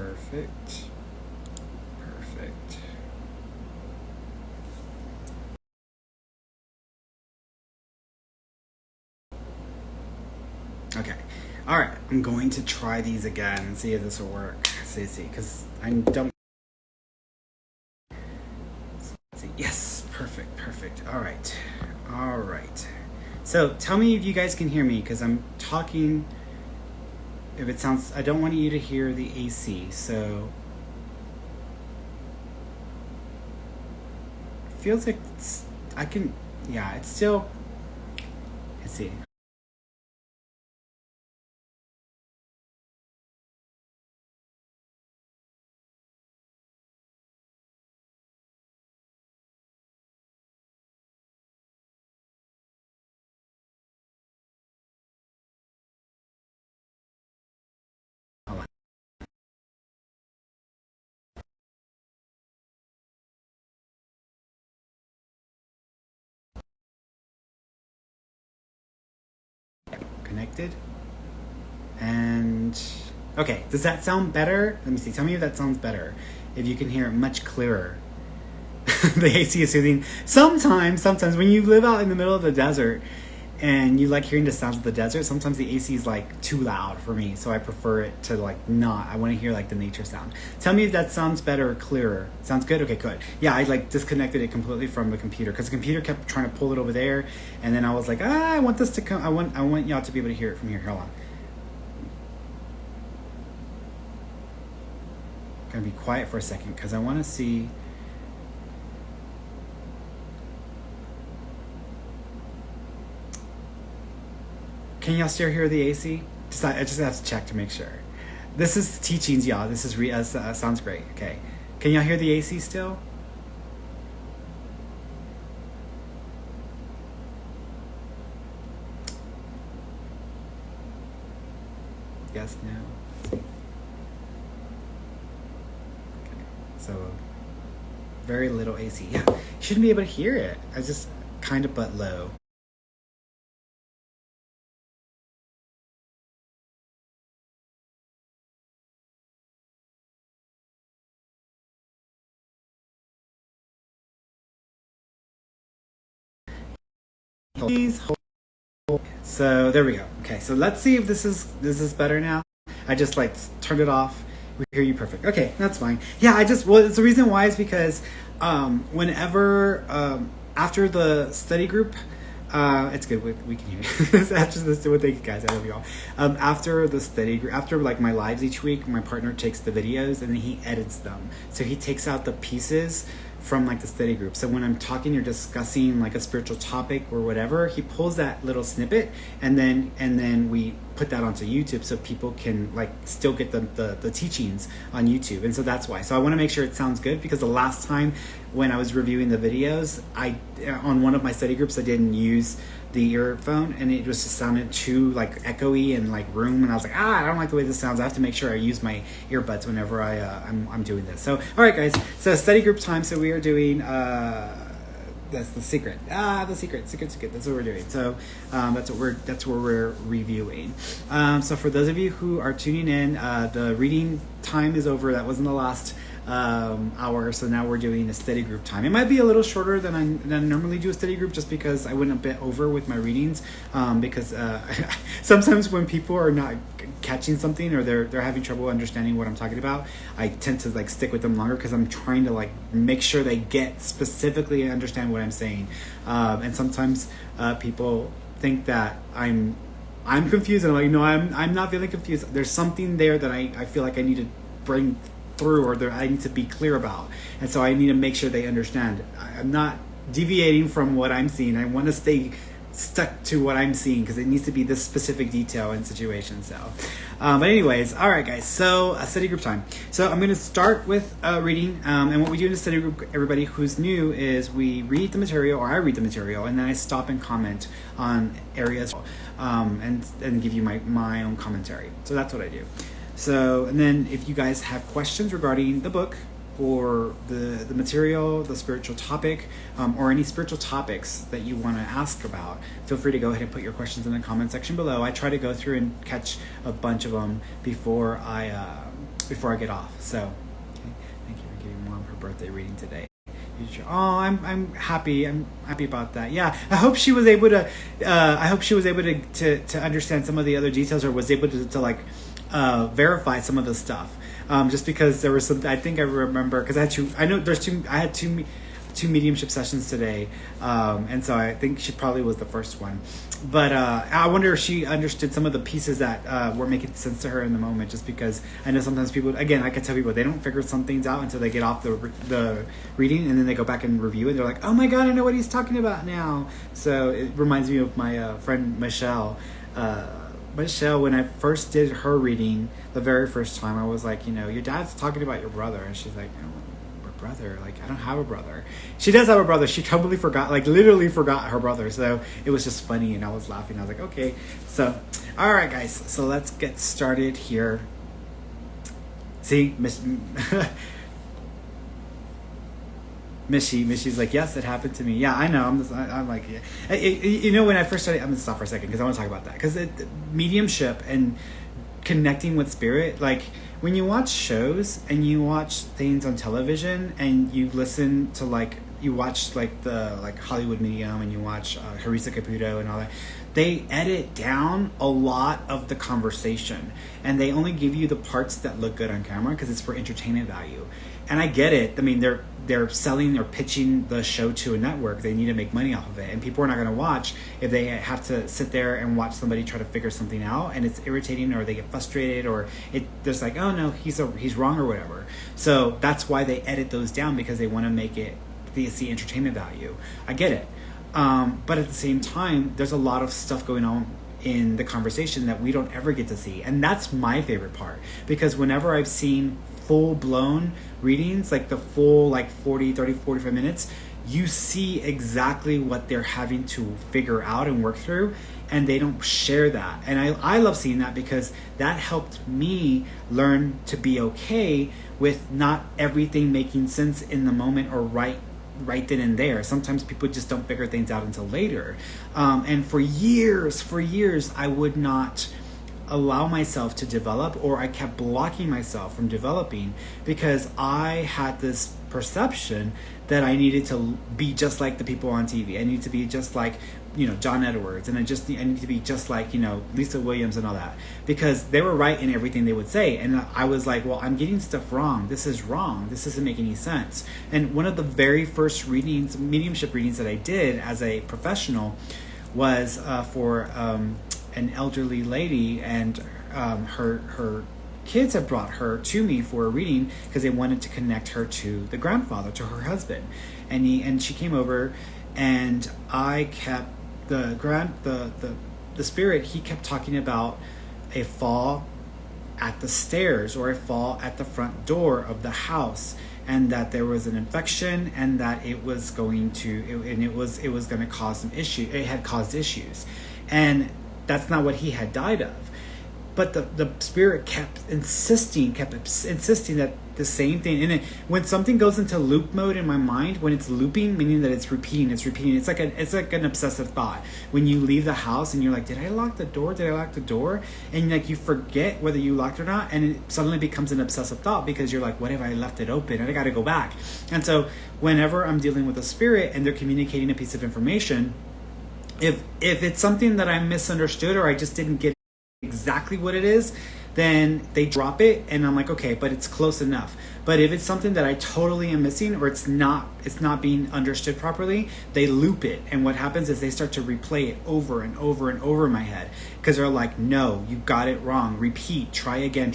Perfect. Perfect. Okay. All right. I'm going to try these again and see if this will work. See, because I don't. See. Yes. Perfect. Perfect. All right. All right. So tell me if you guys can hear me because I'm talking. If it sounds, I don't want you to hear the AC. So it feels like I can. Yeah. It's still. Let's see. Connected. And okay, does that sound better? Let me see. Tell me if that sounds better. If you can hear it much clearer. The AC is soothing. Sometimes when you live out in the middle of the desert and you like hearing the sounds of the desert, sometimes the AC is like too loud for me, so I prefer it to like not. I want to hear like the nature sound. Tell me if that sounds better or clearer. Sounds good? Okay, good. Yeah, I like disconnected it completely from the computer because the computer kept trying to pull it over there, and then I was like, I want this to come. I want y'all to be able to hear it from here. Hold on. Gonna be quiet for a second because I want to see. Can y'all still hear the AC? I just have to check to make sure. This is teachings, y'all. This is sounds great. Okay, can y'all hear the AC still? Yes, no. Okay. So very little AC. Yeah, you shouldn't be able to hear it. I just kind of but low. Please hold. So there we go. Okay, so let's see if this is better now. I just like turned it off. We hear you perfect. Okay, that's fine. Yeah, it's the reason why is because whenever after the study group, it's good. We can hear you. After this, thank you guys. I love you all. After the study group, after like my lives each week, my partner takes the videos and then he edits them. So he takes out the pieces from like the study group. So when I'm talking or discussing like a spiritual topic or whatever, he pulls that little snippet and then we put that onto YouTube so people can like still get the teachings on YouTube. And so that's why. So I want to make sure it sounds good because the last time when I was reviewing the videos, on one of my study groups I didn't use the earphone and it was just sounded too like echoey and like room, and I was like, I don't like the way this sounds. I have to make sure I use my earbuds whenever I'm doing this. So all right guys, so study group time. So we are doing that's the secret. The secret. That's what we're doing. So that's what we're reviewing. So for those of you who are tuning in, the reading time is over. That wasn't the last hour, so now we're doing a study group time. It might be a little shorter than I normally do a study group, just because I went a bit over with my readings, because sometimes when people are not catching something or they're having trouble understanding what I'm talking about, I tend to like stick with them longer because I'm trying to like make sure they get specifically understand what I'm saying, and sometimes people think that I'm confused, and I'm like, no, I'm not feeling confused. There's something there that I feel like I need to bring through, or I need to be clear about, and so I need to make sure they understand. I'm not deviating from what I'm seeing. I want to stay stuck to what I'm seeing because it needs to be this specific detail and situation. So but anyways, all right guys, so study group time. So I'm going to start with reading, and what we do in the study group, everybody who's new, is we read the material, or I read the material, and then I stop and comment on areas, and give you my own commentary. So that's what I do. So, and then if you guys have questions regarding the book or the material, the spiritual topic, or any spiritual topics that you want to ask about, feel free to go ahead and put your questions in the comment section below. I try to go through and catch a bunch of them before before I get off. So, okay. Thank you for giving Mom her birthday reading today. Oh, I'm happy. I'm happy about that. Yeah, I hope she was able to. I hope she was able to understand some of the other details, or was able to like verify some of the stuff. Just because there was some. I think I remember because I had two. I know there's two. I had two mediumship sessions today, and so I think she probably was the first one. But I wonder if she understood some of the pieces that were making sense to her in the moment, just because I know sometimes people, again, I can tell people they don't figure some things out until they get off the reading, and then they go back and review it. They're like, oh my God, I know what he's talking about now. So it reminds me of my friend Michelle. Michelle, when I first did her reading the very first time, I was like, your dad's talking about your brother. And she's like, brother, like I don't have a brother. She does have a brother. She totally forgot, like literally forgot her brother. So it was just funny, and I was laughing. I was like, okay. So all right, guys, so let's get started here. See, Missy's like, yes, it happened to me. Yeah, I know. I'm like, yeah. When I first started, I'm gonna stop for a second because I want to talk about that, because mediumship and connecting with spirit, like when you watch shows and you watch things on television and you listen to you watch the Hollywood Medium and you watch Harissa Caputo and all that, they edit down a lot of the conversation and they only give you the parts that look good on camera because it's for entertainment value. And I get it. I mean, they're selling or pitching the show to a network. They need to make money off of it, and people are not going to watch if they have to sit there and watch somebody try to figure something out, and it's irritating, or they get frustrated, or there's like, oh no, he's wrong or whatever. So that's why they edit those down, because they want to make it the entertainment value. I get it, but at the same time, there's a lot of stuff going on in the conversation that we don't ever get to see, and that's my favorite part, because whenever I've seen full-blown readings, like the full 45 minutes, you see exactly what they're having to figure out and work through, and they don't share that. And I love seeing that, because that helped me learn to be okay with not everything making sense in the moment or right then and there. Sometimes people just don't figure things out until later. And for years I would not allow myself to develop, or I kept blocking myself from developing, because I had this perception that I needed to be just like the people on TV. I need to be just like, John Edwards, and I need to be just like, Lisa Williams and all that, because they were right in everything they would say. And I was like, well, I'm getting stuff wrong. This is wrong. This doesn't make any sense. And one of the very first mediumship readings that I did as a professional was for an elderly lady, and her kids had brought her to me for a reading because they wanted to connect her to the grandfather, to her husband, and she came over, and I kept the spirit. He kept talking about a fall at the stairs or a fall at the front door of the house, and that there was an infection, and that it was going to cause some issue. It had caused issues, and that's not what he had died of. But the spirit kept insisting that the same thing. And when something goes into loop mode in my mind, when it's looping, meaning that it's repeating. It's like an obsessive thought. When you leave the house and you're like, did I lock the door? And you forget whether you locked or not, and it suddenly becomes an obsessive thought, because you're like, what if I left it open? And I got to go back. And so whenever I'm dealing with a spirit and they're communicating a piece of information, if it's something that I misunderstood, or I just didn't get exactly what it is, then they drop it, and I'm like, okay, but it's close enough. But if it's something that I totally am missing, or it's not being understood properly, they loop it. And what happens is they start to replay it over and over and over in my head, because they're like, no, you got it wrong. Repeat, try again.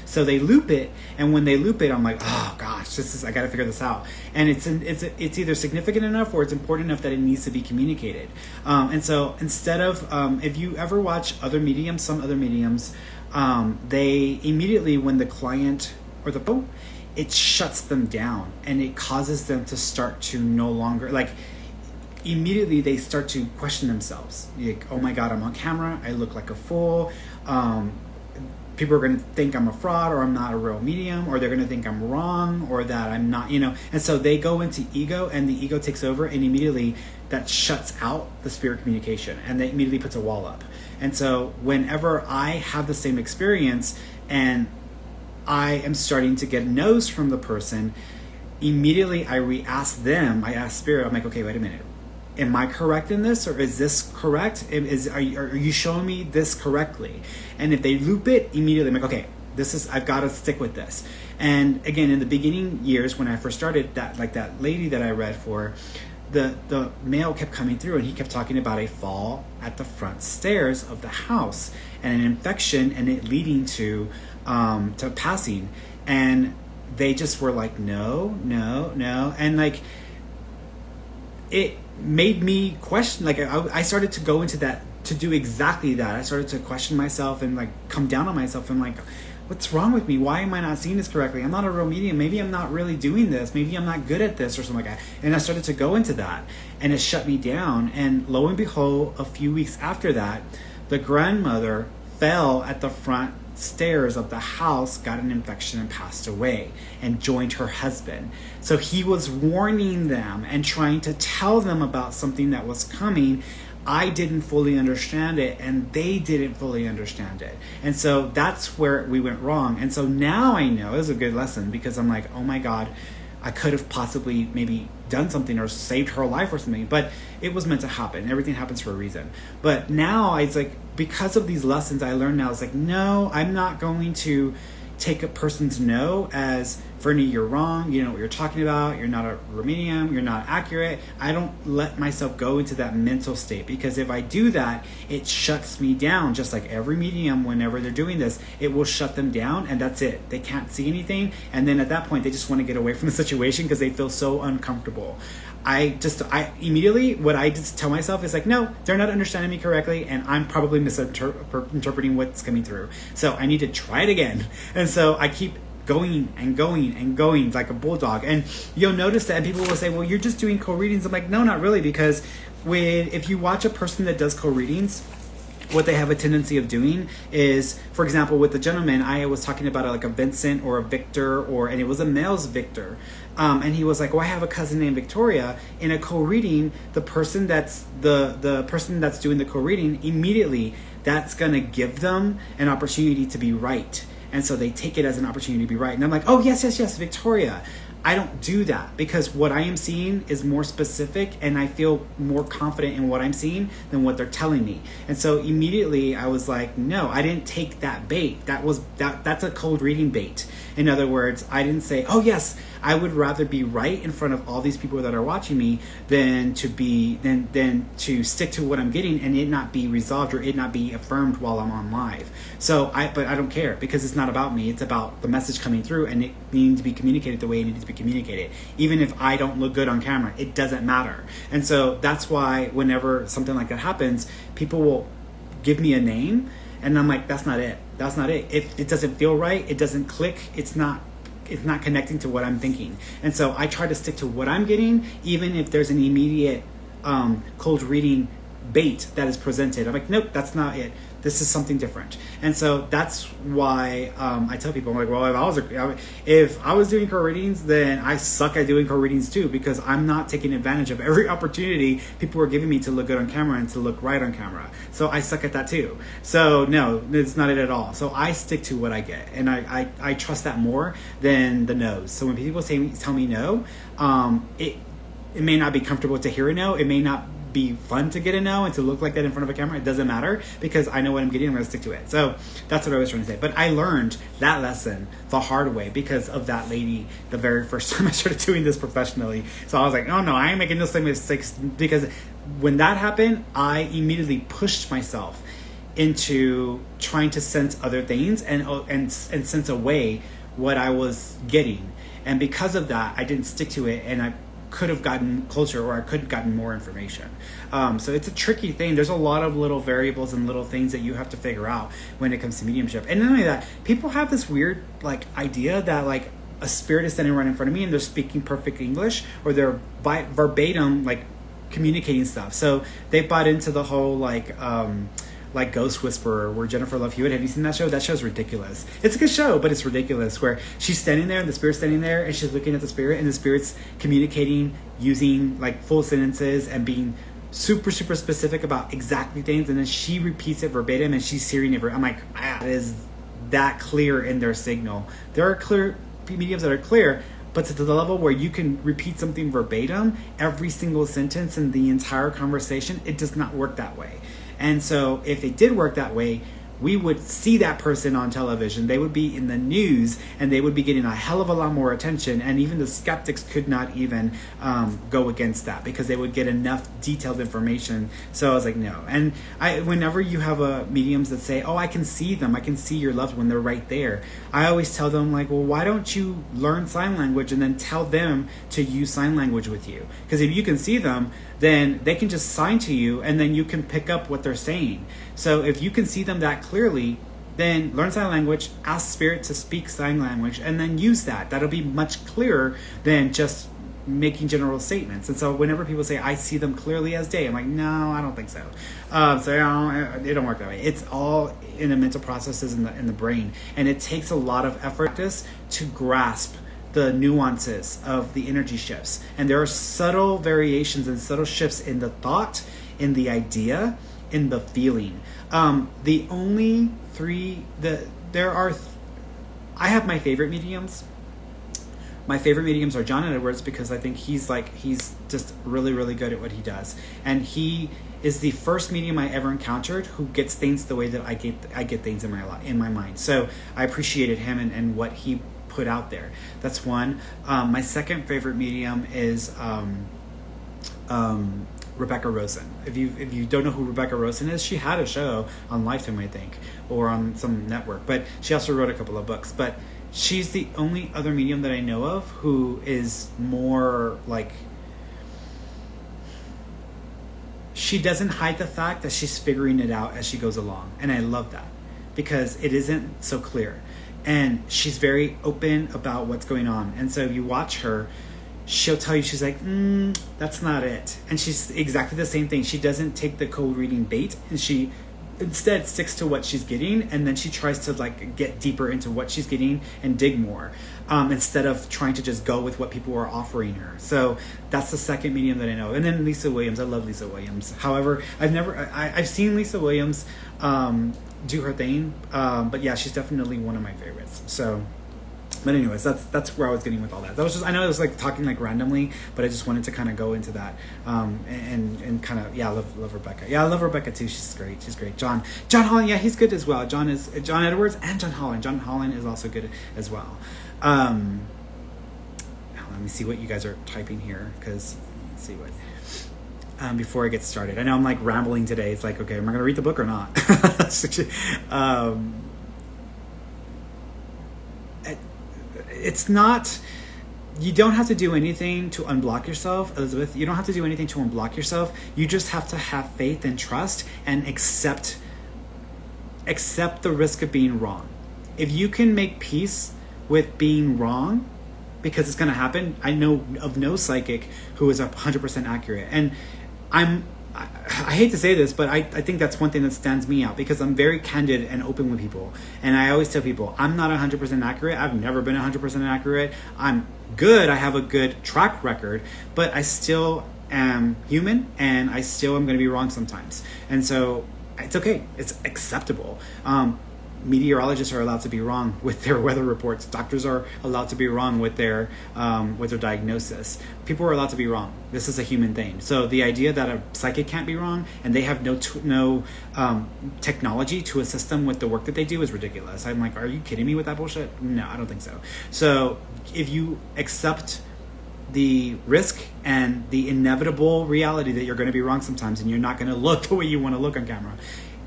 So they loop it, and when they loop it, I'm like, oh gosh, I got to figure this out. And it's either significant enough or it's important enough that it needs to be communicated. And so instead of, if you ever watch some other mediums, they immediately, when the client or it shuts them down, and it causes them to start to no longer, immediately they start to question themselves. Like, oh my God, I'm on camera, I look like a fool. People are going to think I'm a fraud, or I'm not a real medium, or they're going to think I'm wrong, or that I'm not, And so they go into ego, and the ego takes over, and immediately that shuts out the spirit communication, and that immediately puts a wall up. And so whenever I have the same experience, and I am starting to get no's from the person, immediately I re-ask them. I ask Spirit, I'm like, okay, wait a minute, am I correct in this, or is this correct? Are you showing me this correctly? And if they loop it, immediately I'm like, okay, I've got to stick with this. And again, in the beginning years when I first started, that lady that I read for, the male kept coming through, and he kept talking about a fall at the front stairs of the house and an infection, and it leading to passing. And they just were like, no, and like it made me question. Like I started to go into that, to do exactly that. I started to question myself and like come down on myself and like, what's wrong with me? Why am I not seeing this correctly? I'm not a real medium. Maybe I'm not really doing this. Maybe I'm not good at this or something like that. And I started to go into that, and it shut me down. And lo and behold, a few weeks after that, the grandmother fell at the front stairs of the house, got an infection, and passed away, and joined her husband. So he was warning them and trying to tell them about something that was coming. I didn't fully understand it, and they didn't fully understand it. And so that's where we went wrong. And so now I know, it was a good lesson, because I'm like, oh my God, I could have possibly maybe done something or saved her life or something, but it was meant to happen. Everything happens for a reason. But now it's like, because of these lessons I learned now, it's like, no, I'm not going to take a person's no as, Ferny, you're wrong, you know what you're talking about, you're not a medium, you're not accurate. I don't let myself go into that mental state, because if I do that, it shuts me down. Just like every medium, whenever they're doing this, it will shut them down, and that's it. They can't see anything, and then at that point, they just want to get away from the situation because they feel so uncomfortable. I immediately, what I just tell myself is like, no, they're not understanding me correctly, and I'm probably misinterpreting what's coming through. So I need to try it again. And so I keep going and going and going like a bulldog. And you'll notice that, and people will say, well, you're just doing co-readings. I'm like, no, not really, because if you watch a person that does co-readings, what they have a tendency of doing is, for example, with the gentleman, I was talking about like a Vincent or a Victor, and it was a male's Victor. And he was like, well, I have a cousin named Victoria. In a co-reading, the person that's the person that's doing the co-reading, immediately that's going to give them an opportunity to be right. And so they take it as an opportunity to be right. And I'm like, oh, yes, Victoria. I don't do that, because what I am seeing is more specific, and I feel more confident in what I'm seeing than what they're telling me. And so immediately I was like, no, I didn't take that bait. That's a cold reading bait. In other words, I didn't say, oh yes, I would rather be right in front of all these people that are watching me than to stick to what I'm getting and it not be resolved or it not be affirmed while I'm on live. But I don't care, because it's not about me. It's about the message coming through, and it needs to be communicated the way it needs to be communicated. Even if I don't look good on camera, it doesn't matter. And so that's why whenever something like that happens, people will give me a name, and I'm like, that's not it. If it doesn't feel right, it doesn't click, it's not connecting to what I'm thinking. And so I try to stick to what I'm getting, even if there's an immediate cold reading bait that is presented. I'm like, nope, that's not it. This is something different. And so that's why I tell people, I'm like, well, if I was doing co-readings, then I suck at doing co-readings too, because I'm not taking advantage of every opportunity people are giving me to look good on camera and to look right on camera. So I suck at that too. So no, it's not it at all. So I stick to what I get, and I trust that more than the no's. So when people tell me no, it may not be comfortable to hear a no. It may not be fun to get a no and to look like that in front of a camera. It doesn't matter, because I know what I'm getting. I'm going to stick to it. So that's what I was trying to say. But I learned that lesson the hard way because of that lady the very first time I started doing this professionally. So I was like, oh no, I ain't making those same mistakes, because when that happened, I immediately pushed myself into trying to sense other things and sense away what I was getting. And because of that, I didn't stick to it, and I could have gotten closer, or I could have gotten more information. So it's a tricky thing. There's a lot of little variables and little things that you have to figure out when it comes to mediumship. And not only that, people have this weird like idea that like a spirit is standing right in front of me and they're speaking perfect English, or they're verbatim like communicating stuff. So they bought into the whole like Ghost Whisperer, where Jennifer Love Hewitt. Have you seen that show? That show's ridiculous. It's a good show, but it's ridiculous, where she's standing there and the spirit's standing there and she's looking at the spirit, and the spirit's communicating using like full sentences and being super, super specific about exactly things, and then she repeats it verbatim and she's hearing it. I'm like, that is that clear in their signal. There are clear mediums that are clear, but to the level where you can repeat something verbatim, every single sentence in the entire conversation, it does not work that way. And so if it did work that way, we would see that person on television. They would be in the news, and they would be getting a hell of a lot more attention. And even the skeptics could not even go against that, because they would get enough detailed information. So I was like, no. And whenever you have mediums that say, oh, I can see them, I can see your loved one, they're right there, I always tell them, like, well, why don't you learn sign language and then tell them to use sign language with you? Because if you can see them, then they can just sign to you, and then you can pick up what they're saying. So if you can see them that clearly, then learn sign language, ask spirit to speak sign language, and then use that. That'll be much clearer than just making general statements. And so whenever people say, I see them clearly as day, I'm like, no, I don't think so. It don't work that way. It's all in the mental processes in the brain. And it takes a lot of effort to grasp the nuances of the energy shifts. And there are subtle variations and subtle shifts in the thought, in the idea, in the feeling. The only three that there are, I have my favorite mediums. My favorite mediums are John Edwards, because I think he's just really, really good at what he does. And he is the first medium I ever encountered who gets things the way that I get things in my mind. So I appreciated him and what he put out there. That's one. My second favorite medium is Rebecca Rosen. If you don't know who Rebecca Rosen is, she had a show on Lifetime, I think, or on some network, but she also wrote a couple of books. But she's the only other medium that I know of who is more like, she doesn't hide the fact that she's figuring it out as she goes along. And I love that, because it isn't so clear. And she's very open about what's going on. And so if you watch her, she'll tell you, she's like, that's not it. And she's exactly the same thing. She doesn't take the cold reading bait, and she instead sticks to what she's getting, and then she tries to get deeper into what she's getting and dig more, instead of trying to just go with what people are offering her. So that's the second medium that I know. And then Lisa Williams. I love Lisa Williams. However, I've seen Lisa Williams do her thing, but yeah, she's definitely one of my favorites. So, but anyways, that's where I was getting with all that. That was just, I know I was talking randomly, but I just wanted to kind of go into that, and kind of, yeah, I love Rebecca. Yeah, I love Rebecca too. She's great. She's great. John Holland, yeah, he's good as well. John Edwards and John Holland. John Holland is also good as well. Now let me see what you guys are typing here, because let's see what. Before I get started, I know I'm rambling today. It's okay, am I going to read the book or not? It's not, you don't have to do anything to unblock yourself, Elizabeth. You don't have to do anything to unblock yourself. You just have to have faith and trust and accept the risk of being wrong. If you can make peace with being wrong, because it's going to happen. I know of no psychic who is 100% accurate. And I hate to say this, but I think that's one thing that stands me out, because I'm very candid and open with people. And I always tell people, I'm not 100% accurate. I've never been 100% accurate. I'm good. I have a good track record, but I still am human, and I still am going to be wrong sometimes. And so it's okay. It's acceptable. Meteorologists are allowed to be wrong with their weather reports. Doctors are allowed to be wrong with their diagnosis. People are allowed to be wrong. This is a human thing. So the idea that a psychic can't be wrong and they have no technology to assist them with the work that they do is ridiculous. I'm are you kidding me with that bullshit? No, I don't think so. So if you accept the risk and the inevitable reality that you're going to be wrong sometimes, and you're not going to look the way you want to look on camera,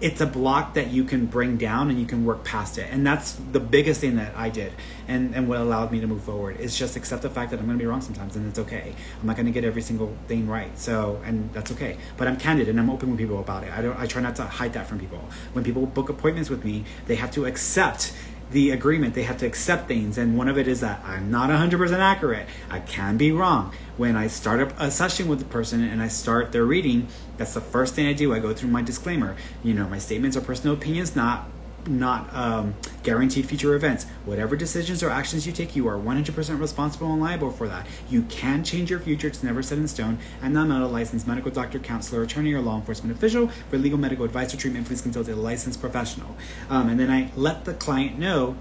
it's a block that you can bring down and you can work past it. And that's the biggest thing that I did, and what allowed me to move forward is just accept the fact that I'm going to be wrong sometimes, and it's okay. I'm not going to get every single thing right. So, and that's okay. But I'm candid and I'm open with people about it. I try not to hide that from people. When people book appointments with me, they have to accept the agreement. They have to accept things, and one of it is that I'm not 100% accurate. I can be wrong. When I start a session with the person and I start their reading, that's the first thing I do. I go through my disclaimer. My statements are personal opinions, not not guaranteed future events. Whatever decisions or actions you take, you are 100% responsible and liable for that. You can change your future. It's never set in stone. And I'm not a licensed medical doctor, counselor, attorney, or law enforcement official. For legal, medical advice or treatment, please consult a licensed professional. And then I let the client know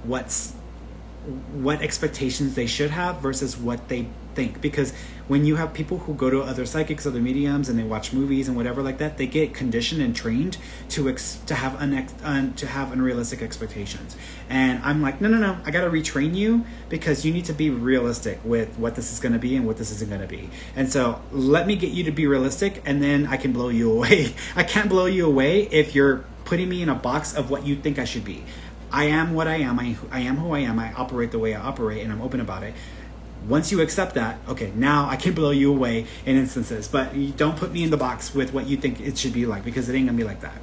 what expectations they should have versus what they think. Because when you have people who go to other psychics, other mediums, and they watch movies and whatever like that, they get conditioned and trained to have unrealistic expectations. And I'm like, no, I got to retrain you, because you need to be realistic with what this is going to be and what this isn't going to be. And so let me get you to be realistic, and then I can blow you away. I can't blow you away if you're putting me in a box of what you think I should be. I am what I am. I am who I am. I operate the way I operate, and I'm open about it. Once you accept that, okay, now I can blow you away in instances, but you don't put me in the box with what you think it should be like, because it ain't gonna be like that.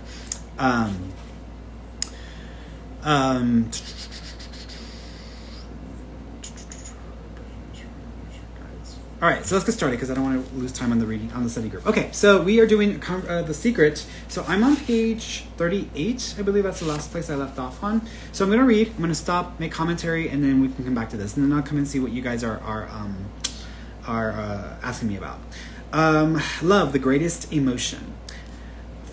All right, so let's get started, because I don't want to lose time on the reading, on the study group. Okay, so we are doing The Secret. So I'm on page 38. I believe that's the last place I left off on. So I'm going to read, I'm going to stop, make commentary, and then we can come back to this. And then I'll come and see what you guys are asking me about. Love, the greatest emotion.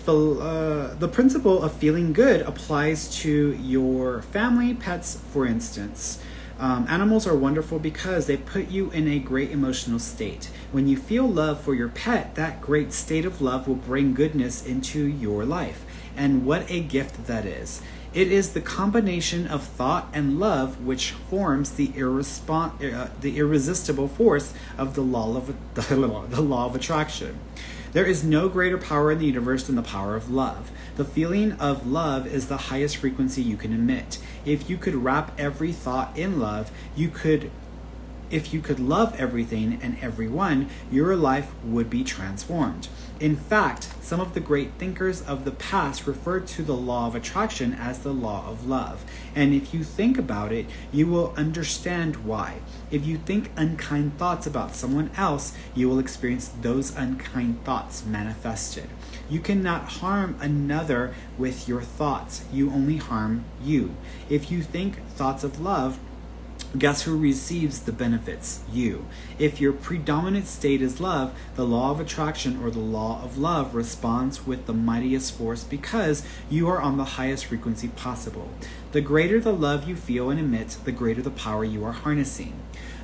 The principle of feeling good applies to your family, pets, for instance. Animals are wonderful because they put you in a great emotional state. When you feel love for your pet, that great state of love will bring goodness into your life. And what a gift that is. It is the combination of thought and love which forms the irresistible force of the law of attraction. There is no greater power in the universe than the power of love. The feeling of love is the highest frequency you can emit. If you could wrap every thought in love, if you could love everything and everyone, your life would be transformed. In fact, some of the great thinkers of the past referred to the law of attraction as the law of love. And if you think about it, you will understand why. If you think unkind thoughts about someone else, you will experience those unkind thoughts manifested. You cannot harm another with your thoughts. You only harm you. If you think thoughts of love, guess who receives the benefits? You. If your predominant state is love, the law of attraction or the law of love responds with the mightiest force, because you are on the highest frequency possible. The greater the love you feel and emit, the greater the power you are harnessing.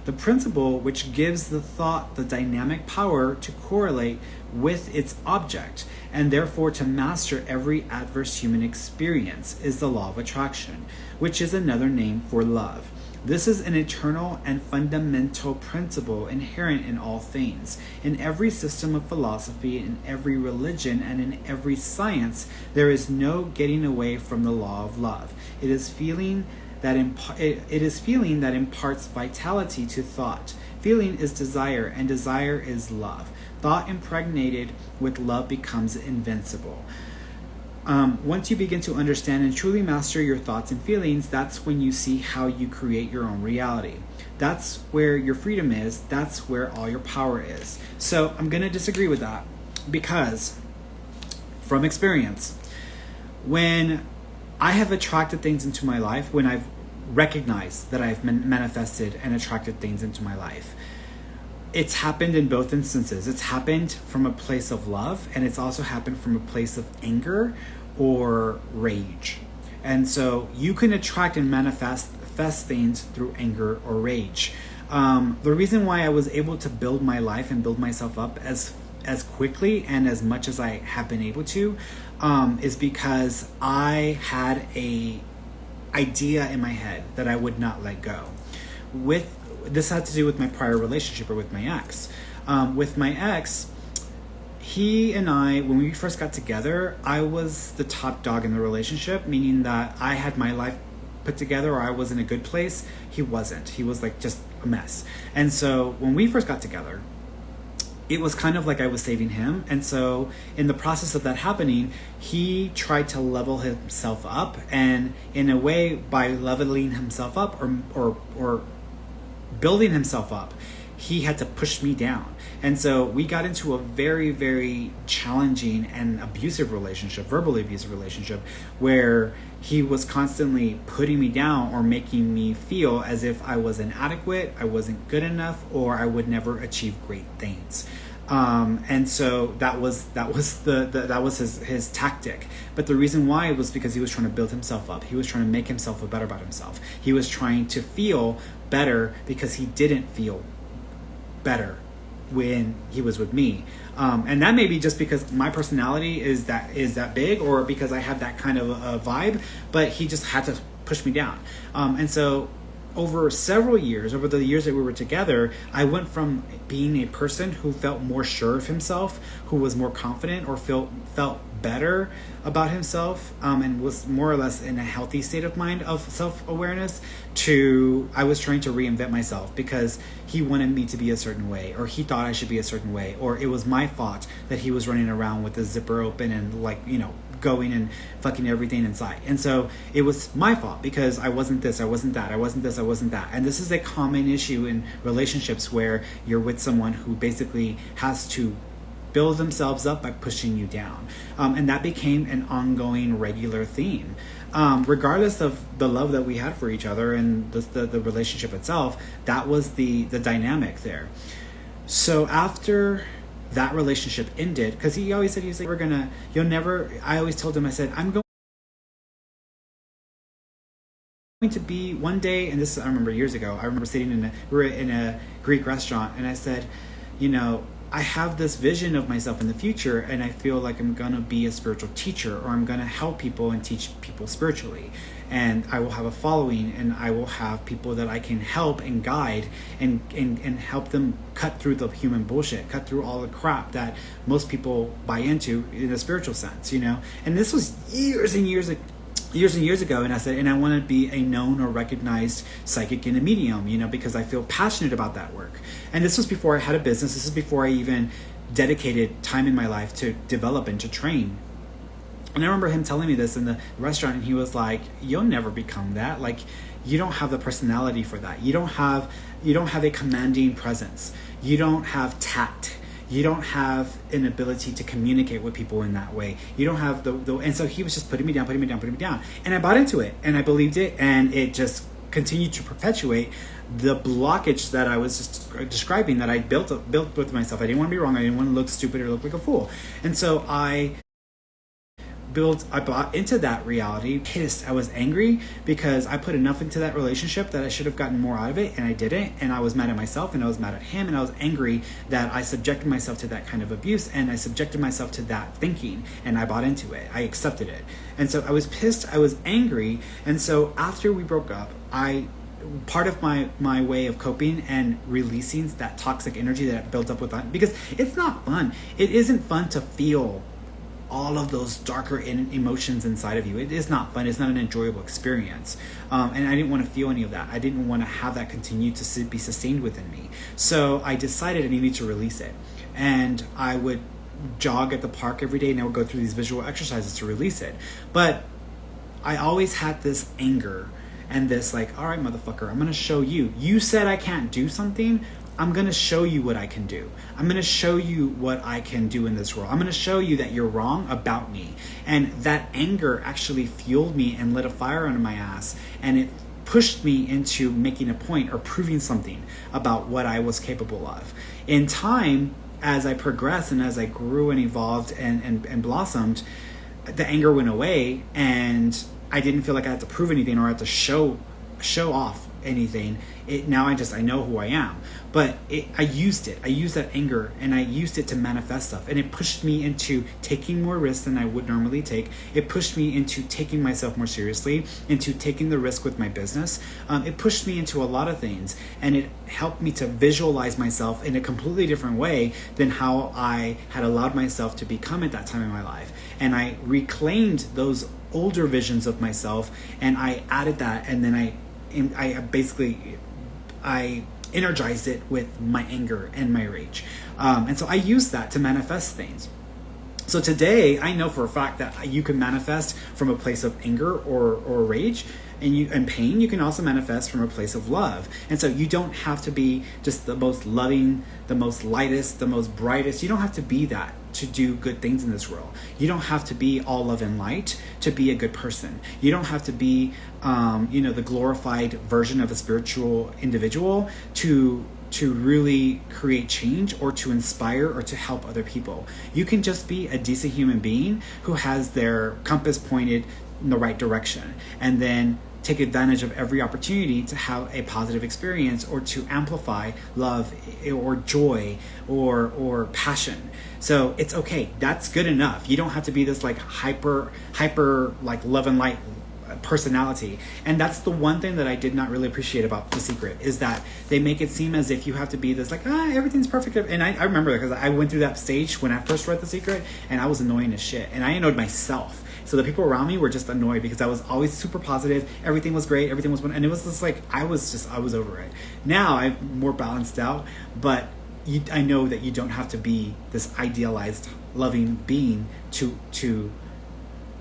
The principle which gives the thought the dynamic power to correlate with its object, and therefore to master every adverse human experience, is the law of attraction, which is another name for love. This is an eternal and fundamental principle inherent in all things. In every system of philosophy, in every religion, and in every science, there is no getting away from the law of love. It is feeling that imparts vitality to thought. Feeling is desire, and desire is love. Thought impregnated with love becomes invincible. Once you begin to understand and truly master your thoughts and feelings, that's when you see how you create your own reality. That's where your freedom is. That's where all your power is. So I'm going to disagree with that, because from experience, when I have attracted things into my life, when I've recognized that I've manifested and attracted things into my life, it's happened in both instances. It's happened from a place of love, and it's also happened from a place of anger or rage. And so you can attract and manifest things through anger or rage. The reason why I was able to build my life and build myself up as quickly and as much as I have been able to is because I had a idea in my head that I would not let go. This had to do with my prior relationship, or with my ex. With my ex, he and I, when we first got together, I was the top dog in the relationship, meaning that I had my life put together, or I was in a good place. He wasn't. He was like just a mess. And so when we first got together, it was kind of like I was saving him. And so in the process of that happening, he tried to level himself up. And in a way, by leveling himself up or building himself up, he had to push me down. And so we got into a very, very challenging and abusive relationship, verbally abusive relationship, where he was constantly putting me down or making me feel as if I was inadequate, I wasn't good enough, or I would never achieve great things. And so that was his tactic. But the reason why was because he was trying to build himself up. He was trying to make himself feel better about himself. He was trying to feel better because he didn't feel better when he was with me. And that may be just because my personality is that big, or because I have that kind of a vibe, but he just had to push me down. And so over several years, over the years that we were together, I went from being a person who felt more sure of himself, who was more confident, or felt better about himself, and was more or less in a healthy state of mind of self-awareness, to I was trying to reinvent myself because he wanted me to be a certain way, or he thought I should be a certain way, or it was my fault that he was running around with the zipper open and going and fucking everything inside. And so it was my fault because I wasn't this, I wasn't that, I wasn't this, I wasn't that. And this is a common issue in relationships where you're with someone who basically has to build themselves up by pushing you down. And that became an ongoing regular theme. Regardless of the love that we had for each other and the relationship itself, that was the dynamic there. So after that relationship ended, because he always said, I always told him, I said, I'm going to be one day, and this I remember years ago, I remember we were in a Greek restaurant, and I said, I have this vision of myself in the future, and I feel like I'm going to be a spiritual teacher, or I'm going to help people and teach people spiritually. And I will have a following, and I will have people that I can help and guide and help them cut through the human bullshit, cut through all the crap that most people buy into in a spiritual sense, And this was years and years ago, and I said, and I want to be a known or recognized psychic and a medium, because I feel passionate about that work. And this was before I had a business. This is before I even dedicated time in my life to develop and to train. And I remember him telling me this in the restaurant, and he was like, you'll never become that. Like, you don't have the personality for that. You don't have a commanding presence. You don't have tact. You don't have an ability to communicate with people in that way. You don't have and so he was just putting me down. And I bought into it, and I believed it, and it just continued to perpetuate the blockage that I was just describing, that I built with myself. I didn't want to be wrong. I didn't want to look stupid or look like a fool. And so I bought into that reality, pissed. I was angry because I put enough into that relationship that I should have gotten more out of it, and I didn't. And I was mad at myself, and I was mad at him, and I was angry that I subjected myself to that kind of abuse, and I subjected myself to that thinking, and I bought into it. I accepted it. And so I was pissed, I was angry. And so after we broke up, part of my way of coping and releasing that toxic energy that I built up with that, because it's not fun. It isn't fun to feel all of those darker emotions inside of you. It is not fun. It's not an enjoyable experience. And I didn't want to feel any of that. I didn't want to have that continue to be sustained within me. So I decided I needed to release it. And I would jog at the park every day, and I would go through these visual exercises to release it. But I always had this anger and this all right, motherfucker, I'm going to show you. You said I can't do something. I'm going to show you what I can do. I'm going to show you what I can do in this world. I'm going to show you that you're wrong about me. And that anger actually fueled me and lit a fire under my ass. And it pushed me into making a point or proving something about what I was capable of. In time, as I progressed and as I grew and evolved and blossomed, the anger went away, and I didn't feel like I had to prove anything or I had to show off anything. Now I know who I am. But I used that anger, and I used it to manifest stuff, and it pushed me into taking more risks than I would normally take. It pushed me into taking myself more seriously, into taking the risk with my business. It pushed me into a lot of things, and it helped me to visualize myself in a completely different way than how I had allowed myself to become at that time in my life. And I reclaimed those older visions of myself, and I added that, and then I energized it with my anger and my rage. And so I used that to manifest things. So today, I know for a fact that you can manifest from a place of anger or rage and pain. You can also manifest from a place of love. And so you don't have to be just the most loving, the most lightest, the most brightest. You don't have to be that to do good things in this world. You don't have to be all love and light to be a good person. You don't have to be, the glorified version of a spiritual individual to really create change or to inspire or to help other people. You can just be a decent human being who has their compass pointed in the right direction, and then take advantage of every opportunity to have a positive experience or to amplify love or joy or passion. So it's okay. That's good enough. You don't have to be this like hyper like love and light personality. And that's the one thing that I did not really appreciate about The Secret, is that they make it seem as if you have to be this like, everything's perfect. And I remember that because I went through that stage when I first read The Secret, and I was annoying as shit, and I annoyed myself. So the people around me were just annoyed because I was always super positive. Everything was great. Everything was, and it was just like, I was over it. Now I'm more balanced out, but I know that you don't have to be this idealized, loving being to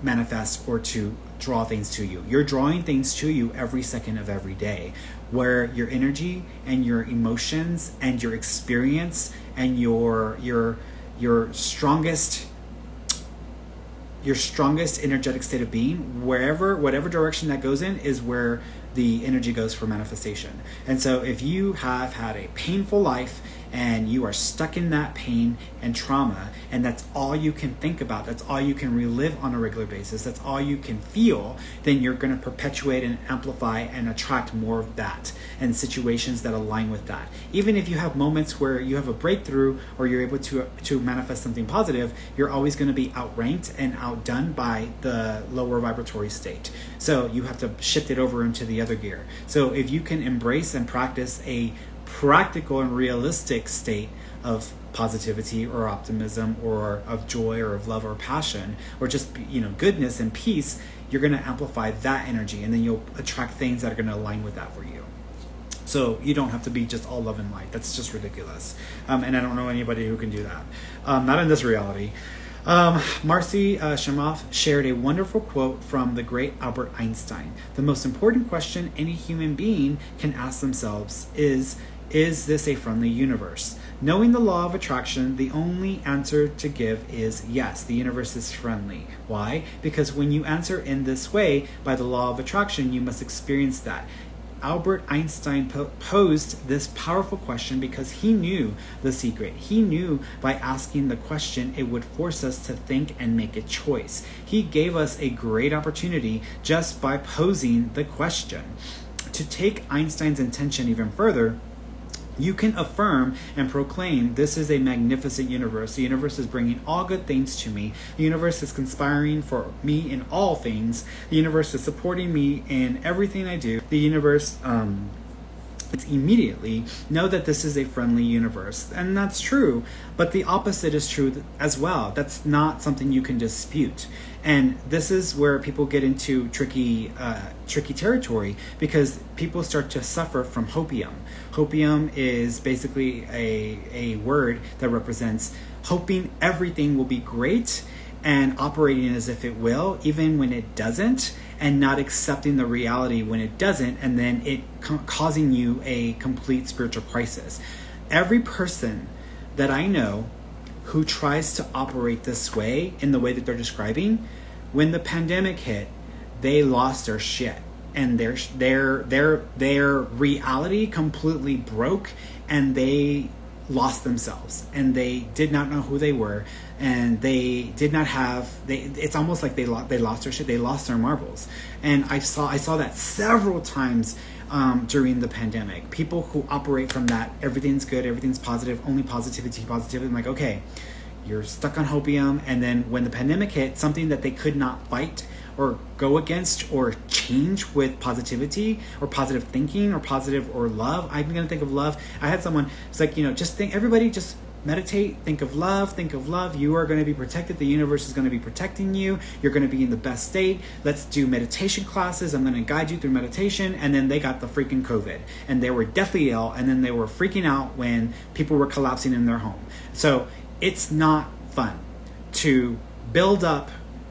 manifest or to draw things to you. You're drawing things to you every second of every day, where your energy and your emotions and your experience and your strongest energetic state of being, whatever direction that goes in, is where the energy goes for manifestation. And so if you have had a painful life and you are stuck in that pain and trauma, and that's all you can think about, that's all you can relive on a regular basis, that's all you can feel, then you're going to perpetuate and amplify and attract more of that and situations that align with that. Even if you have moments where you have a breakthrough or you're able to manifest something positive, you're always going to be outranked and outdone by the lower vibratory state. So you have to shift it over into the other gear. So if you can embrace and practice a practical and realistic state of positivity or optimism or of joy or of love or passion or just goodness and peace, you're going to amplify that energy, and then you'll attract things that are going to align with that for you. So you don't have to be just all love and light. That's just ridiculous. And I don't know anybody who can do that. Not in this reality. Marcy Shamoff shared a wonderful quote from the great Albert Einstein. The most important question any human being can ask themselves is this a friendly universe? Knowing the law of attraction, the only answer to give is yes, the universe is friendly. Why? Because when you answer in this way, by the law of attraction, you must experience that. Albert Einstein posed this powerful question because he knew the secret. He knew by asking the question, it would force us to think and make a choice. He gave us a great opportunity just by posing the question. To take Einstein's intention even further, you can affirm and proclaim, this is a magnificent universe. The universe is bringing all good things to me. The universe is conspiring for me in all things. The universe is supporting me in everything I do. The universe, it's immediately know that this is a friendly universe. And that's true, but the opposite is true as well. That's not something you can dispute. And this is where people get into tricky territory, because people start to suffer from hopium. Hopium is basically a word that represents hoping everything will be great and operating as if it will, even when it doesn't, and not accepting the reality when it doesn't, and then it causing you a complete spiritual crisis. Every person that I know who tries to operate this way, in the way that they're describing, when the pandemic hit, they lost their shit, and their reality completely broke, and they lost themselves, and they did not know who they were, and they did not have, it's almost like they lost their shit, they lost their marbles. And I saw that several times during the pandemic. People who operate from that, everything's good, everything's positive, only positivity. I'm like, okay, you're stuck on hopium. And then when the pandemic hit, something that they could not fight or go against or change with positivity or positive thinking or positive or love. I'm going to think of love. I had someone, it's like, just think, everybody just meditate, think of love. You are going to be protected. The universe is going to be protecting you. You're going to be in the best state. Let's do meditation classes. I'm going to guide you through meditation. And then they got the freaking COVID, and they were deathly ill. And then they were freaking out when people were collapsing in their home. So it's not fun. to build up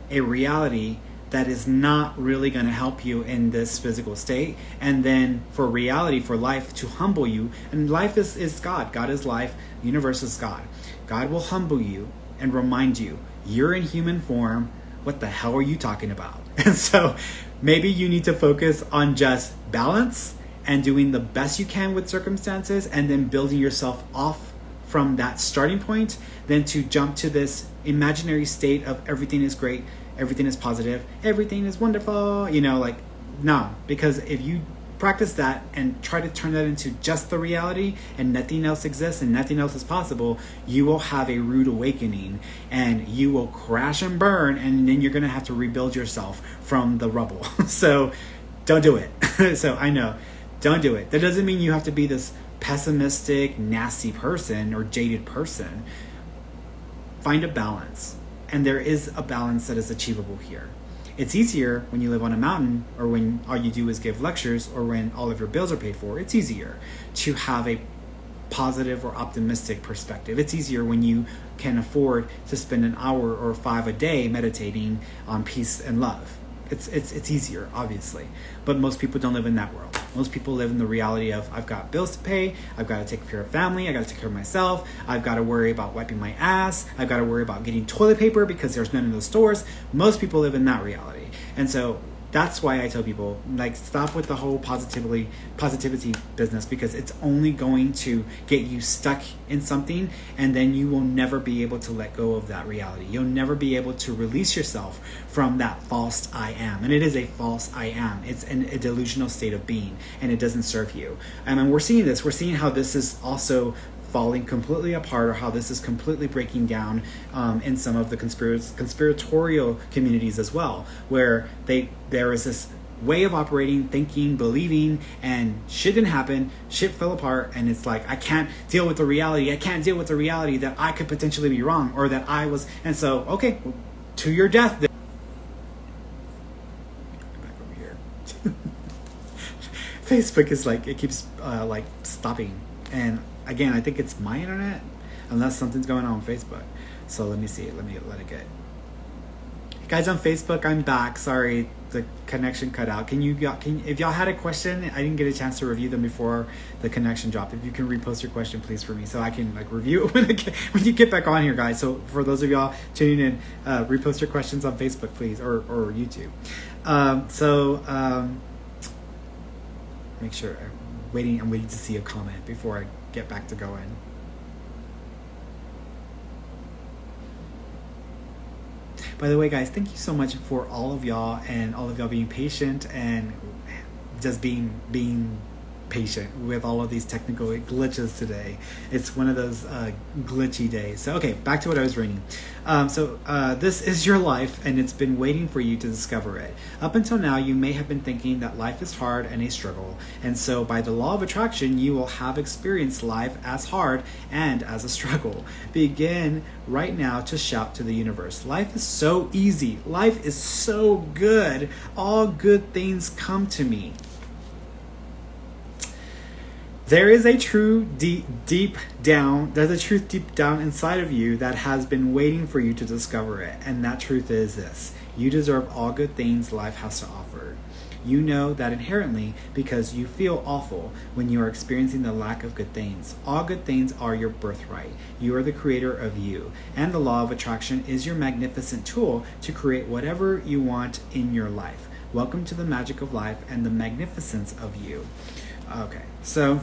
a reality that is not really going to help you in this physical state, and then for reality, for life to humble you. And life is God. God is life. The universe is God. God will humble you and remind you, you're in human form. What the hell are you talking about? And so maybe you need to focus on just balance and doing the best you can with circumstances, and then building yourself off from that starting point, then to jump to this imaginary state of everything is great, everything is positive, everything is wonderful, no. Because if you practice that and try to turn that into just the reality and nothing else exists and nothing else is possible, you will have a rude awakening and you will crash and burn, and then you're going to have to rebuild yourself from the rubble. So don't do it. So I know, don't do it. That doesn't mean you have to be this pessimistic, nasty person or jaded person. Find a balance. And there is a balance that is achievable here. It's easier when you live on a mountain, or when all you do is give lectures, or when all of your bills are paid for. It's easier to have a positive or optimistic perspective. It's easier when you can afford to spend an hour or 5 a day meditating on peace and love. It's easier, obviously. But most people don't live in that world. Most people live in the reality of, I've got bills to pay, I've got to take care of family, I've got to take care of myself, I've got to worry about wiping my ass, I've got to worry about getting toilet paper because there's none in the stores. Most people live in that reality. And so that's why I tell people, stop with the whole positivity business, because it's only going to get you stuck in something, and then you will never be able to let go of that reality. You'll never be able to release yourself from that false I am. And it is a false I am. It's a delusional state of being, and it doesn't serve you. And we're seeing this. We're seeing how this is also falling completely apart, or how this is completely breaking down in some of the conspiratorial communities as well, where there is this way of operating, thinking, believing, and shit didn't happen, shit fell apart, and it's like, I can't deal with the reality. I can't deal with the reality that I could potentially be wrong, or that I was, and so, okay, to your death. Back over here. Facebook is it keeps stopping, and again, I think it's my internet, unless something's going on Facebook. So let me see. Let it get. Hey guys, on Facebook, I'm back. Sorry, the connection cut out. If y'all had a question, I didn't get a chance to review them before the connection dropped. If you can repost your question, please, for me, so I can review it when you get back on here, guys. So for those of y'all tuning in, repost your questions on Facebook, please, or YouTube. Make sure. I'm waiting to see a comment before I get back to going. By the way, guys, thank you so much for all of y'all, and all of y'all being patient, and just being patient with all of these technical glitches today. It's one of those glitchy days. So okay, back to what I was reading. This is your life, and it's been waiting for you to discover it. Up until now, you may have been thinking that life is hard and a struggle, and so by the law of attraction, you will have experienced life as hard and as a struggle. Begin right now to shout to the universe, life is so easy, life is so good, all good things come to me. There is a truth deep down inside of you that has been waiting for you to discover it. And that truth is this: you deserve all good things life has to offer. You know that inherently, because you feel awful when you are experiencing the lack of good things. All good things are your birthright. You are the creator of you. And the law of attraction is your magnificent tool to create whatever you want in your life. Welcome to the magic of life and the magnificence of you. Okay, so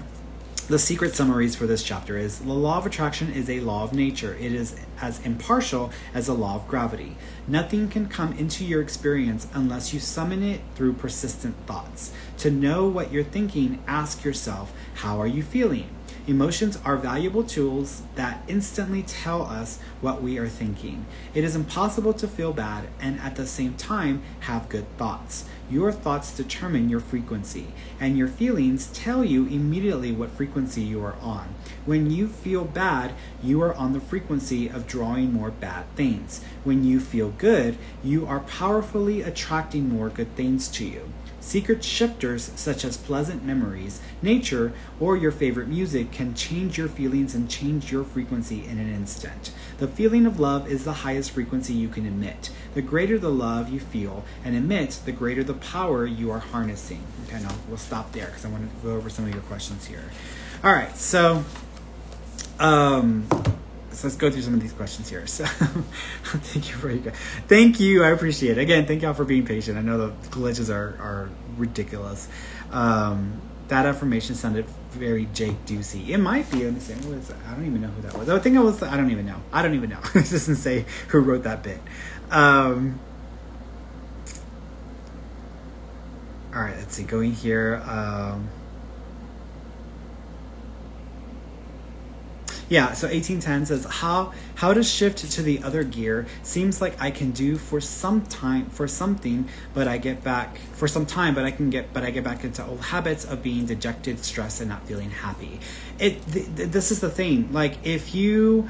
the secret summaries for this chapter is: the law of attraction is a law of nature. It is as impartial as the law of gravity. Nothing can come into your experience unless you summon it through persistent thoughts. To know what you're thinking, ask yourself, how are you feeling? Emotions are valuable tools that instantly tell us what we are thinking. It is impossible to feel bad and at the same time have good thoughts. Your thoughts determine your frequency, and your feelings tell you immediately what frequency you are on. When you feel bad, you are on the frequency of drawing more bad things. When you feel good, you are powerfully attracting more good things to you. Secret shifters such as pleasant memories, nature, or your favorite music can change your feelings and change your frequency in an instant. The feeling of love is the highest frequency you can emit. The greater the love you feel and emit, the greater the power you are harnessing. Okay, no, we'll stop there because I want to go over some of your questions here. All right, so let's go through some of these questions here. So thank you. I appreciate it. Again, thank y'all for being patient. I know the glitches are ridiculous. That affirmation sounded very Jake Ducey. It might be. Let me see. What is that? I don't even know who that was. I think it was. I don't even know. It doesn't say who wrote that bit. All right. Let's see. Going here. Yeah, so 1810 says how to shift to the other gear seems like I can do for something, but I get back into old habits of being dejected, stressed, and not feeling happy. This is the thing. Like if you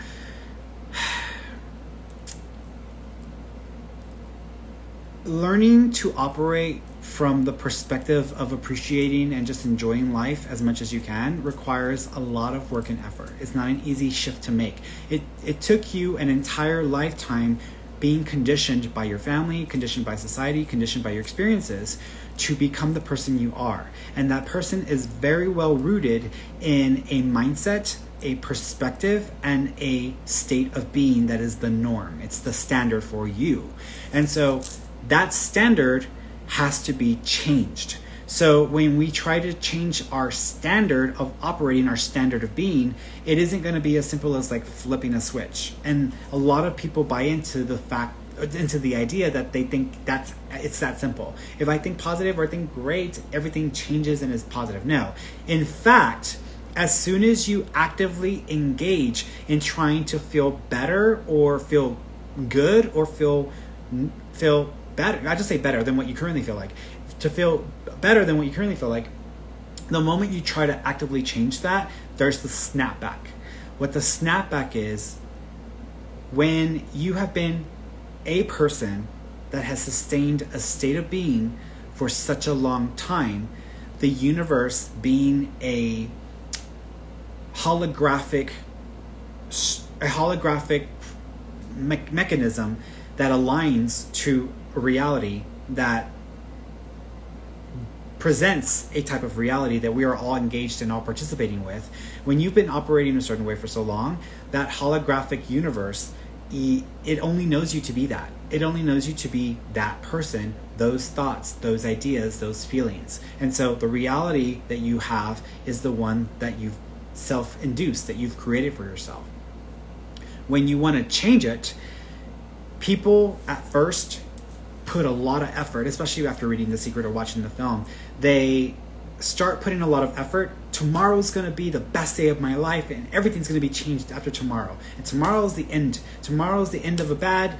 learning to operate from the perspective of appreciating and just enjoying life as much as you can requires a lot of work and effort. It's not an easy shift to make. It took you an entire lifetime being conditioned by your family, conditioned by society, conditioned by your experiences to become the person you are. And that person is very well rooted in a mindset, a perspective, and a state of being that is the norm. It's the standard for you. And so that standard has to be changed. So when we try to change our standard of operating, our standard of being, it isn't going to be as simple as like flipping a switch. And a lot of people buy into the idea that they think it's that simple. If I think positive or I think great, everything changes and is positive. No. In fact, as soon as you actively engage in trying to feel better or feel good or feel better, I just say better than what you currently feel like, to feel better than what you currently feel like, the moment you try to actively change that, there's the snapback. What the snapback is, when you have been a person that has sustained a state of being for such a long time, the universe being a holographic mechanism that aligns to a reality that presents a type of reality that we are all engaged in, all participating with. When you've been operating a certain way for so long, that holographic universe, it only knows you to be that. It only knows you to be that person, those thoughts, those ideas, those feelings. And so the reality that you have is the one that you've self-induced, that you've created for yourself. When you want to change it, people at first put a lot of effort, especially after reading The Secret or watching the film. They start putting a lot of effort. Tomorrow's going to be the best day of my life and everything's going to be changed after tomorrow. And tomorrow's the end. Tomorrow's the end of a bad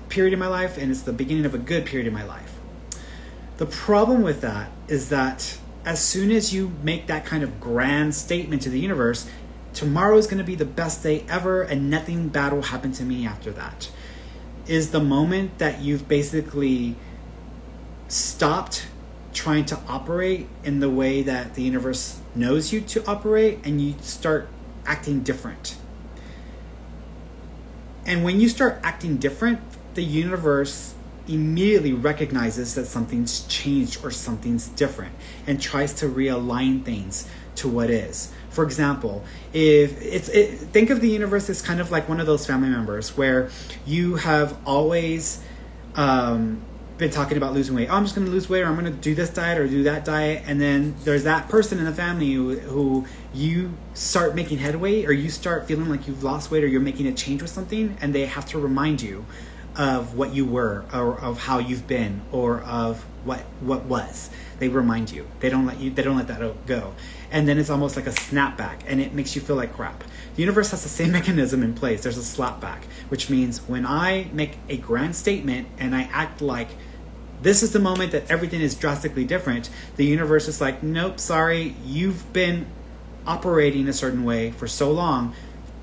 period in my life and it's the beginning of a good period in my life. The problem with that is that as soon as you make that kind of grand statement to the universe, tomorrow's going to be the best day ever and nothing bad will happen to me after that, is the moment that you've basically stopped trying to operate in the way that the universe knows you to operate and you start acting different. And when you start acting different, the universe immediately recognizes that something's changed or something's different and tries to realign things to what is. For example, think of the universe as kind of like one of those family members where you have always been talking about losing weight. Oh, I'm just going to lose weight, or I'm going to do this diet or do that diet. And then there's that person in the family who you start making headway, or you start feeling like you've lost weight or you're making a change with something, and they have to remind you of what you were or of how you've been or of what was. They remind you. They don't let that go. And then it's almost like a snapback and it makes you feel like crap. The universe has the same mechanism in place. There's a slapback, which means when I make a grand statement and I act like this is the moment that everything is drastically different, the universe is like, nope, sorry, you've been operating a certain way for so long.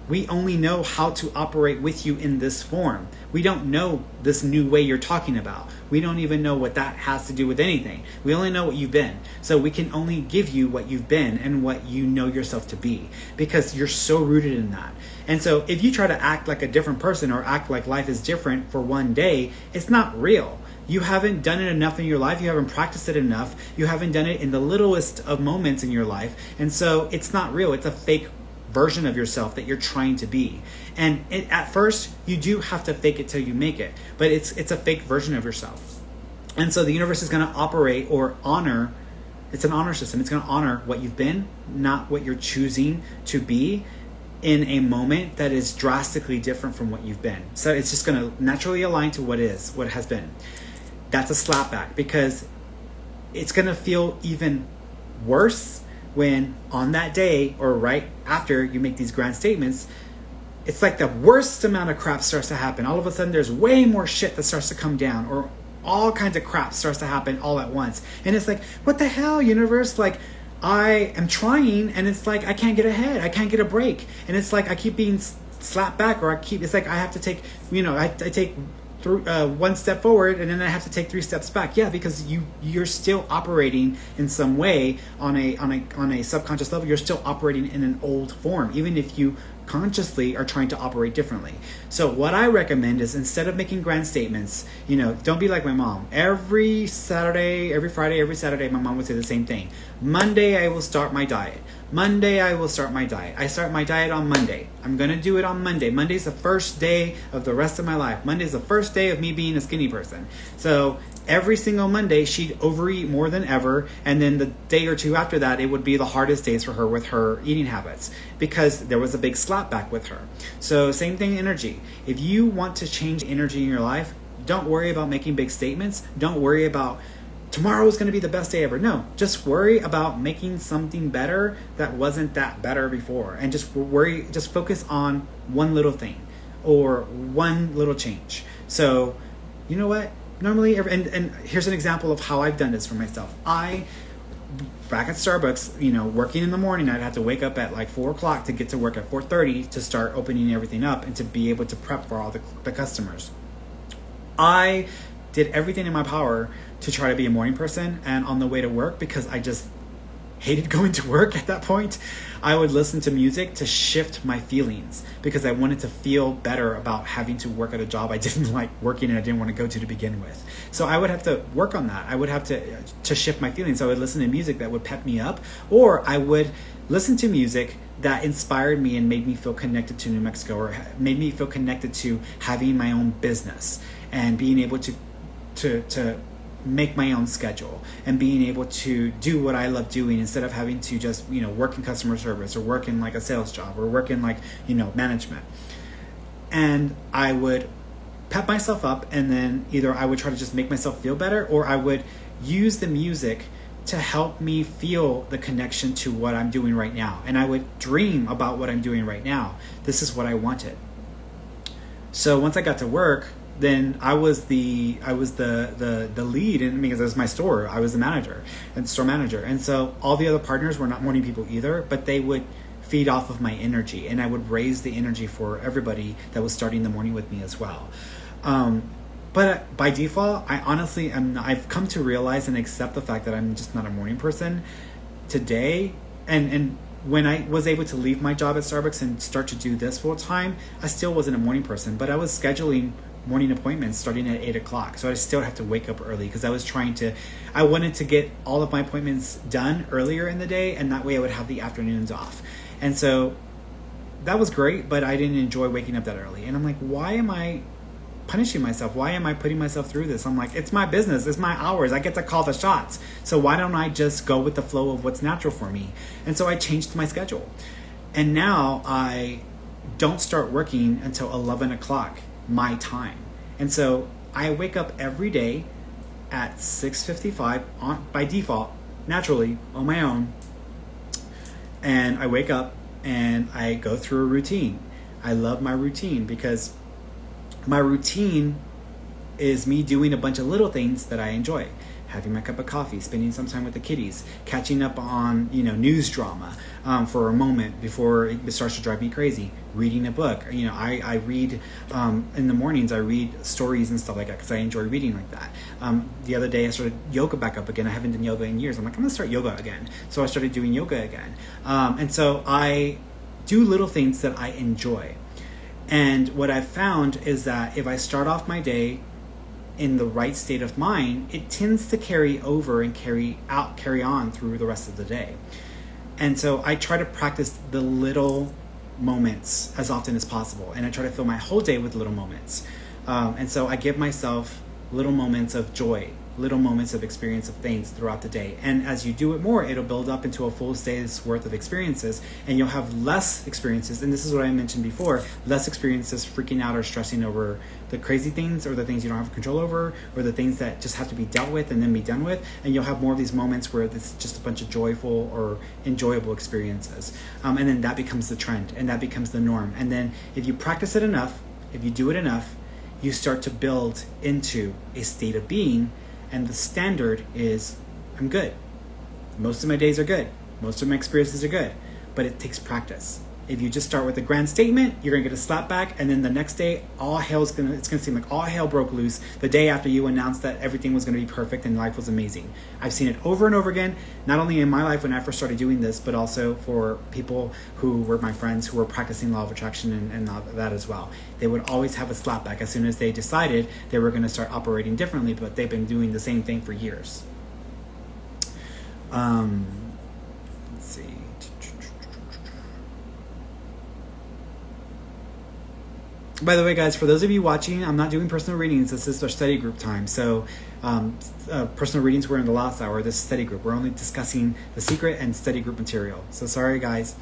We only know how to operate with you in this form. We don't know this new way you're talking about. We don't even know what that has to do with anything. We only know what you've been. So we can only give you what you've been and what you know yourself to be, because you're so rooted in that. And so if you try to act like a different person or act like life is different for one day, it's not real. You haven't done it enough in your life. You haven't practiced it enough. You haven't done it in the littlest of moments in your life. And so it's not real. It's a fake version of yourself that you're trying to be. And at first, you do have to fake it till you make it. But it's a fake version of yourself. And so the universe is going to operate or honor. It's an honor system. It's going to honor what you've been, not what you're choosing to be in a moment that is drastically different from what you've been. So it's just going to naturally align to what has been. That's a slapback, because it's going to feel even worse when on that day or right after you make these grand statements, it's like the worst amount of crap starts to happen. All of a sudden there's way more shit that starts to come down, or all kinds of crap starts to happen all at once. And it's like, what the hell, universe? Like, I am trying, and it's like I can't get ahead. I can't get a break. And it's like I keep being slapped back, or it's like I have to take, I take one step forward and then I have to take 3 steps back. Yeah, because you're still operating in some way on a subconscious level. You're still operating in an old form, even if you consciously are trying to operate differently. So what I recommend is, instead of making grand statements, don't be like my mom. Every Saturday, every Friday, every Saturday, my mom would say the same thing. Monday, I will start my diet. Monday, I will start my diet. I start my diet on Monday. I'm going to do it on Monday. Monday's the first day of the rest of my life. Monday's the first day of me being a skinny person. So every single Monday, she'd overeat more than ever. And then the day or two after that, it would be the hardest days for her with her eating habits, because there was a big slapback with her. So same thing, energy. If you want to change energy in your life, don't worry about making big statements. Don't worry about tomorrow is going to be the best day ever. No, just worry about making something better that wasn't that better before. And just focus on one little thing or one little change. So, you know what? Normally, and here's an example of how I've done this for myself. Back at Starbucks, working in the morning, I'd have to wake up at like 4 o'clock to get to work at 4:30 to start opening everything up and to be able to prep for all the customers. I did everything in my power to try to be a morning person, and on the way to work, because I just hated going to work at that point, I would listen to music to shift my feelings, because I wanted to feel better about having to work at a job I didn't like working and I didn't want to go to begin with. So I would have to work on that. I would have to shift my feelings. So I would listen to music that would pep me up, or I would listen to music that inspired me and made me feel connected to New Mexico, or made me feel connected to having my own business and being able to make my own schedule and being able to do what I love doing, instead of having to just, work in customer service or work in like a sales job or work in like, management. And I would pep myself up, and then either I would try to just make myself feel better, or I would use the music to help me feel the connection to what I'm doing right now. And I would dream about what I'm doing right now. This is what I wanted. So once I got to work, then I was the lead, and because it was my store, I was the manager and store manager. And so all the other partners were not morning people either, but they would feed off of my energy, and I would raise the energy for everybody that was starting the morning with me as well. But by default, I've come to realize and accept the fact that I'm just not a morning person today. And when I was able to leave my job at Starbucks and start to do this full time, I still wasn't a morning person, but I was scheduling morning appointments starting at 8 o'clock. So I still have to wake up early, because I wanted to get all of my appointments done earlier in the day, and that way I would have the afternoons off. And so that was great, but I didn't enjoy waking up that early. And I'm like, why am I punishing myself? Why am I putting myself through this? I'm like, it's my business, it's my hours, I get to call the shots. So why don't I just go with the flow of what's natural for me? And so I changed my schedule. And now I don't start working until 11 o'clock my time. And so I wake up every day at 6:55 by default, naturally, on my own. And I wake up and I go through a routine. I love my routine, because my routine is me doing a bunch of little things that I enjoy. having my cup of coffee, spending some time with the kiddies, catching up on, news drama for a moment before it starts to drive me crazy, reading a book. I read in the mornings, I read stories and stuff like that because I enjoy reading like that. The other day I started yoga back up again. I haven't done yoga in years. I'm like, I'm going to start yoga again. So I started doing yoga again. And so I do little things that I enjoy. And what I've found is that if I start off my day in the right state of mind, it tends to carry over and carry on through the rest of the day. And so I try to practice the little moments as often as possible. And I try to fill my whole day with little moments. And so I give myself little moments of joy, little moments of experience of things throughout the day. And as you do it more, it'll build up into a full day's worth of experiences, and you'll have less experiences. And this is what I mentioned before, less experiences freaking out or stressing over the crazy things or the things you don't have control over or the things that just have to be dealt with and then be done with. And you'll have more of these moments where it's just a bunch of joyful or enjoyable experiences. And then that becomes the trend and that becomes the norm. And then if you practice it enough, if you do it enough, you start to build into a state of being. And the standard is, I'm good. Most of my days are good. Most of my experiences are good. But it takes practice. If you just start with a grand statement, you're going to get a slap back. And then the next day, it's going to seem like all hell broke loose the day after you announced that everything was going to be perfect and life was amazing. I've seen it over and over again, not only in my life when I first started doing this, but also for people who were my friends who were practicing law of attraction and that as well. They would always have a slap back as soon as they decided they were going to start operating differently, but they've been doing the same thing for years. Let's see. By the way, guys, for those of you watching, I'm not doing personal readings. This is our study group time. So personal readings were in the last hour. This is study group. We're only discussing the secret and study group material. So sorry, guys.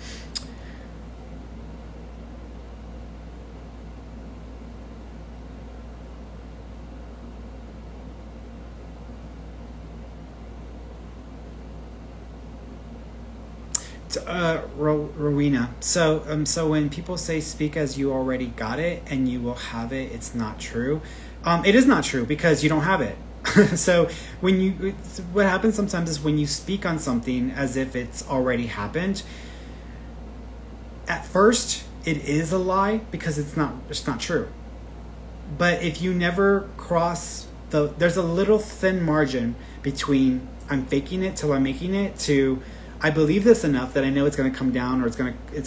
Rowena. So when people say speak as you already got it and you will have it, it's not true. It is not true because you don't have it. So what happens sometimes is when you speak on something as if it's already happened, at first it is a lie because it's not true. But if you never cross there's a little thin margin between I'm faking it till I'm making it to I believe this enough that I know it's going to come down, or it's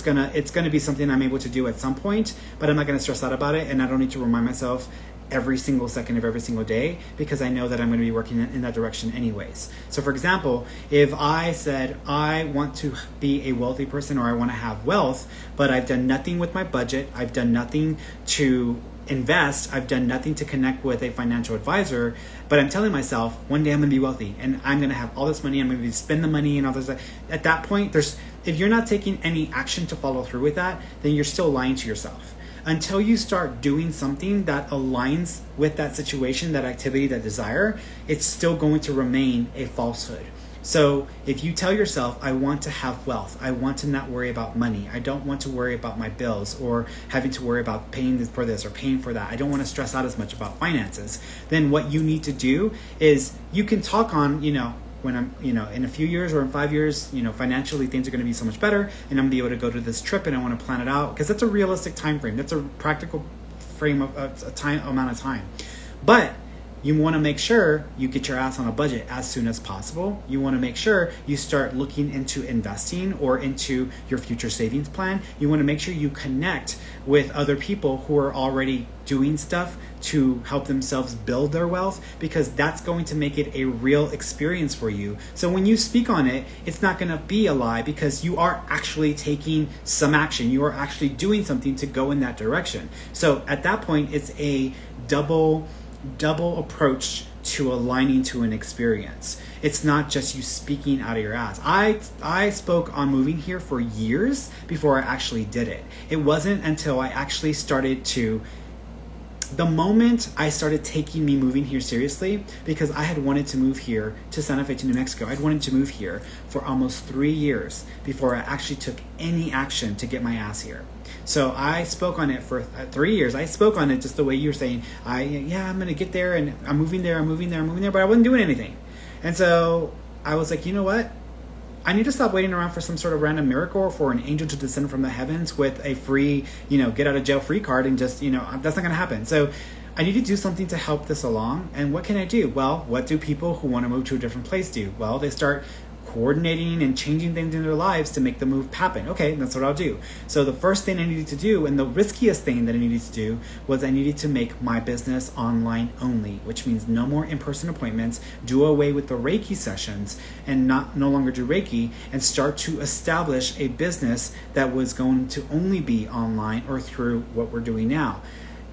going to be something I'm able to do at some point, but I'm not going to stress out about it, and I don't need to remind myself every single second of every single day because I know that I'm going to be working in that direction anyways. So for example, if I said I want to be a wealthy person or I want to have wealth, but I've done nothing with my budget, I've done nothing to invest, I've done nothing to connect with a financial advisor, but I'm telling myself one day I'm going to be wealthy and I'm going to have all this money, I'm going to spend the money and all this. At that point, if you're not taking any action to follow through with that, then you're still lying to yourself. Until you start doing something that aligns with that situation, that activity, that desire, it's still going to remain a falsehood. So if you tell yourself, I want to have wealth, I want to not worry about money, I don't want to worry about my bills or having to worry about paying for this or paying for that, I don't want to stress out as much about finances, then what you need to do is you can talk on, when I'm, in a few years or in 5 years, financially things are going to be so much better and I'm going to be able to go to this trip and I want to plan it out because that's a realistic time frame. That's a practical frame of amount of time. But you want to make sure you get your ass on a budget as soon as possible. You want to make sure you start looking into investing or into your future savings plan. You want to make sure you connect with other people who are already doing stuff to help themselves build their wealth, because that's going to make it a real experience for you. So when you speak on it, it's not going to be a lie because you are actually taking some action. You are actually doing something to go in that direction. So at that point, it's a double approach to aligning to an experience. It's not just you speaking out of your ass. I spoke on moving here for years before I actually did it. It wasn't until I actually started to, the moment I started taking me moving here seriously, because I had wanted to move here to Santa Fe to New Mexico. I'd wanted to move here for almost 3 years before I actually took any action to get my ass here. So I spoke on it for 3 years. I spoke on it just the way you were saying, I'm going to get there and I'm moving there, but I wasn't doing anything. And so I was like, you know what? I need to stop waiting around for some sort of random miracle or for an angel to descend from the heavens with a free, get out of jail free card and just, that's not going to happen. So I need to do something to help this along. And what can I do? Well, what do people who want to move to a different place do? Well, they start coordinating and changing things in their lives to make the move happen. Okay, that's what I'll do. So the first thing I needed to do, and the riskiest thing that I needed to do, was I needed to make my business online only, which means no more in-person appointments, do away with the Reiki sessions and no longer do Reiki, and start to establish a business that was going to only be online or through what we're doing now.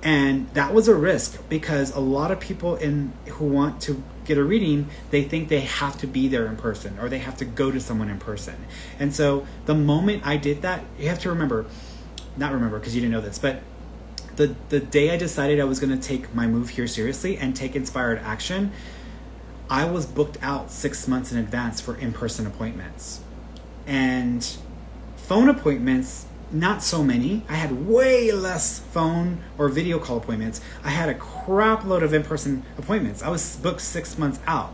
And that was a risk because a lot of people who want to get a reading, they think they have to be there in person or they have to go to someone in person. And so the moment I did that, you have to not remember because you didn't know this, but the day I decided I was going to take my move here seriously and take inspired action, I was booked out 6 months in advance for in-person appointments. And phone appointments, not so many. I had way less phone or video call appointments. I had a crap load of in-person appointments. I was booked 6 months out.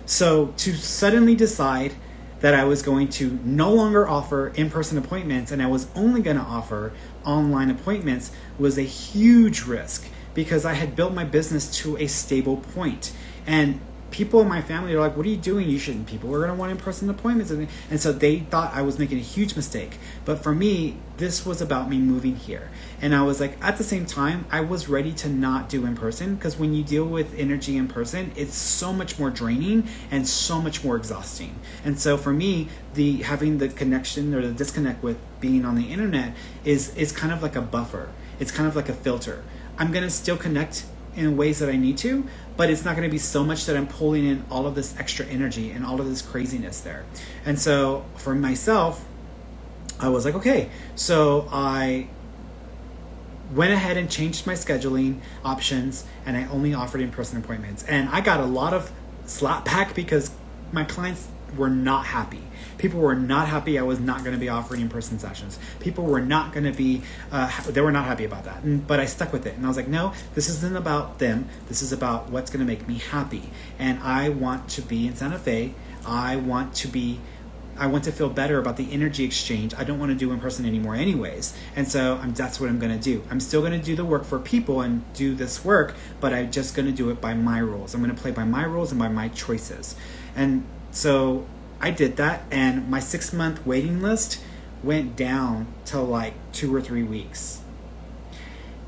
So to suddenly decide that I was going to no longer offer in-person appointments and I was only going to offer online appointments was a huge risk because I had built my business to a stable point. And people in my family are like, what are you doing? You shouldn't. People are going to want in-person appointments. And so they thought I was making a huge mistake. But for me, this was about me moving here. And I was like, at the same time, I was ready to not do in-person because when you deal with energy in person, it's so much more draining and so much more exhausting. And so for me, having the connection or the disconnect with being on the internet is kind of like a buffer. It's kind of like a filter. I'm going to still connect in ways that I need to, but it's not going to be so much that I'm pulling in all of this extra energy and all of this craziness there. And so for myself, I was like, okay, so I went ahead and changed my scheduling options and I only offered in-person appointments. And I got a lot of slap back because my clients were not happy. People were not happy I was not going to be offering in-person sessions. People were not going to be, they were not happy about that. But I stuck with it. And I was like, no, this isn't about them. This is about what's going to make me happy. And I want to be in Santa Fe. I want to feel better about the energy exchange. I don't want to do in person anymore anyways. And so that's what I'm going to do. I'm still going to do the work for people and do this work, but I'm just going to do it by my rules. I'm going to play by my rules and by my choices. And so I did that, and my 6-month waiting list went down to like 2 or 3 weeks.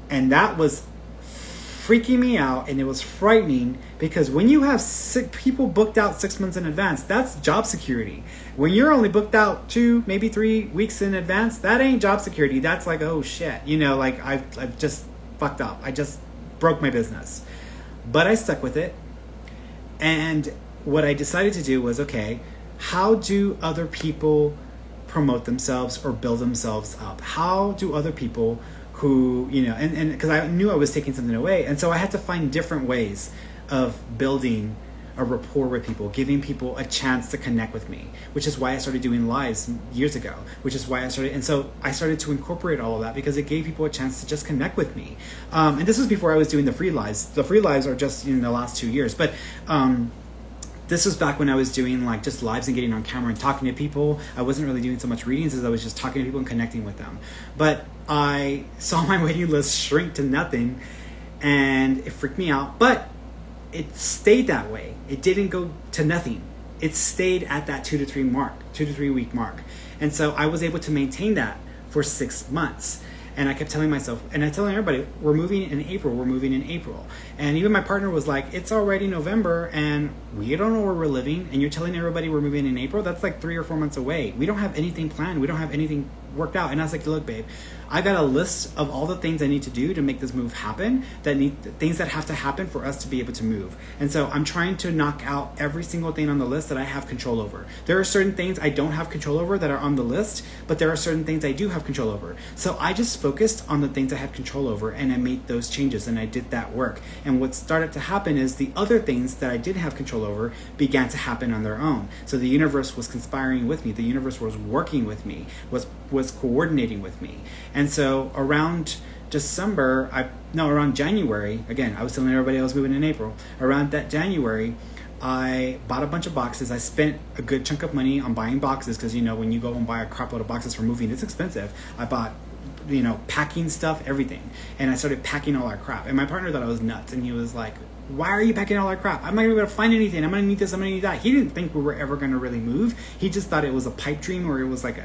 And that was freaking me out, and it was frightening because when you have sick people booked out 6 months in advance, that's job security. When you're only booked out 2, maybe 3 weeks in advance, that ain't job security. That's like, oh shit, like I've just fucked up. I just broke my business. But I stuck with it. And what I decided to do was, okay, how do other people promote themselves or build themselves up? How do other people who, and because I knew I was taking something away. And so I had to find different ways of building a rapport with people, giving people a chance to connect with me, which is why I started doing lives years ago, which is why I started to incorporate all of that because it gave people a chance to just connect with me. And this was before I was doing the free lives. The free lives are just in the last 2 years, but this was back when I was doing like just lives and getting on camera and talking to people. I wasn't really doing so much readings as I was just talking to people and connecting with them. But I saw my waiting list shrink to nothing and it freaked me out. But it stayed that way. It didn't go to nothing. It stayed at that 2 to 3 week mark. And so I was able to maintain that for 6 months. And I kept telling myself, and I telling everybody, we're moving in April. And even my partner was like, it's already November and we don't know where we're living. And you're telling everybody we're moving in April? That's like 3 or 4 months away. We don't have anything planned. We don't have anything worked out. And I was like, look, babe, I got a list of all the things I need to do to make this move happen, things that have to happen for us to be able to move. And so I'm trying to knock out every single thing on the list that I have control over. There are certain things I don't have control over that are on the list, but there are certain things I do have control over. So I just focused on the things I had control over and I made those changes and I did that work. And what started to happen is the other things that I didn't have control over began to happen on their own. So the universe was conspiring with me. The universe was working with me, was coordinating with me. And so around around January, again, I was telling everybody I was moving in April. Around that January, I bought a bunch of boxes. I spent a good chunk of money on buying boxes because, you know, when you go and buy a crap load of boxes for moving, it's expensive. I bought, you know, packing stuff, everything. And I started packing all our crap. And my partner thought I was nuts. And he was like, why are you packing all our crap? I'm not going to be able to find anything. I'm going to need this. I'm going to need that. He didn't think we were ever going to really move. He just thought it was a pipe dream, or it was like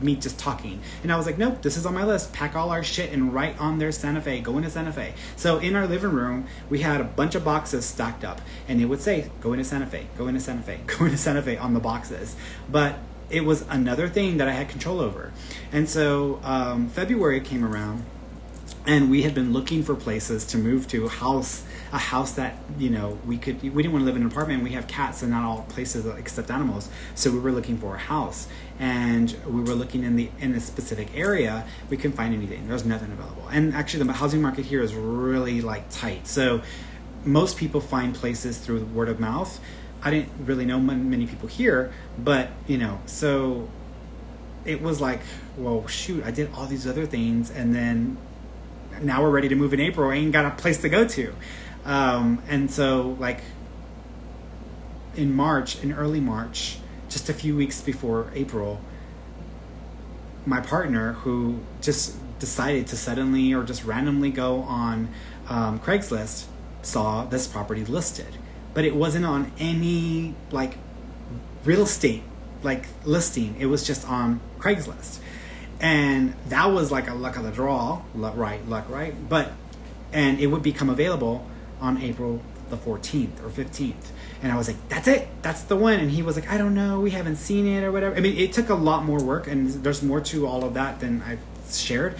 me just talking. And I was like, nope, this is on my list. Pack all our shit and write on there Santa Fe, go into Santa Fe. So in our living room, we had a bunch of boxes stacked up, and it would say, go into Santa Fe, go into Santa Fe, go into Santa Fe on the boxes. But it was another thing that I had control over. And so February came around, and we had been looking for places to move to, a house that, you know, we didn't want to live in an apartment. We have cats, and not all places accept animals. So we were looking for a house, and we were looking in a specific area. We couldn't find anything. There was nothing available. And actually the housing market here is really like tight. So most people find places through word of mouth. I didn't really know many people here, but, you know, so it was like, well, shoot, I did all these other things, and then now we're ready to move in April. I ain't got a place to go to. And so, like, in early March, just a few weeks before April, my partner, who just decided to suddenly or just randomly go on Craigslist, saw this property listed. But it wasn't on any, like, real estate, like, listing. It was just on Craigslist. And that was like a luck of the draw, luck, right? And it would become available on April the 14th or 15th. And I was like, that's it, that's the one. And he was like, I don't know, we haven't seen it or whatever. I mean, it took a lot more work, and there's more to all of that than I've shared.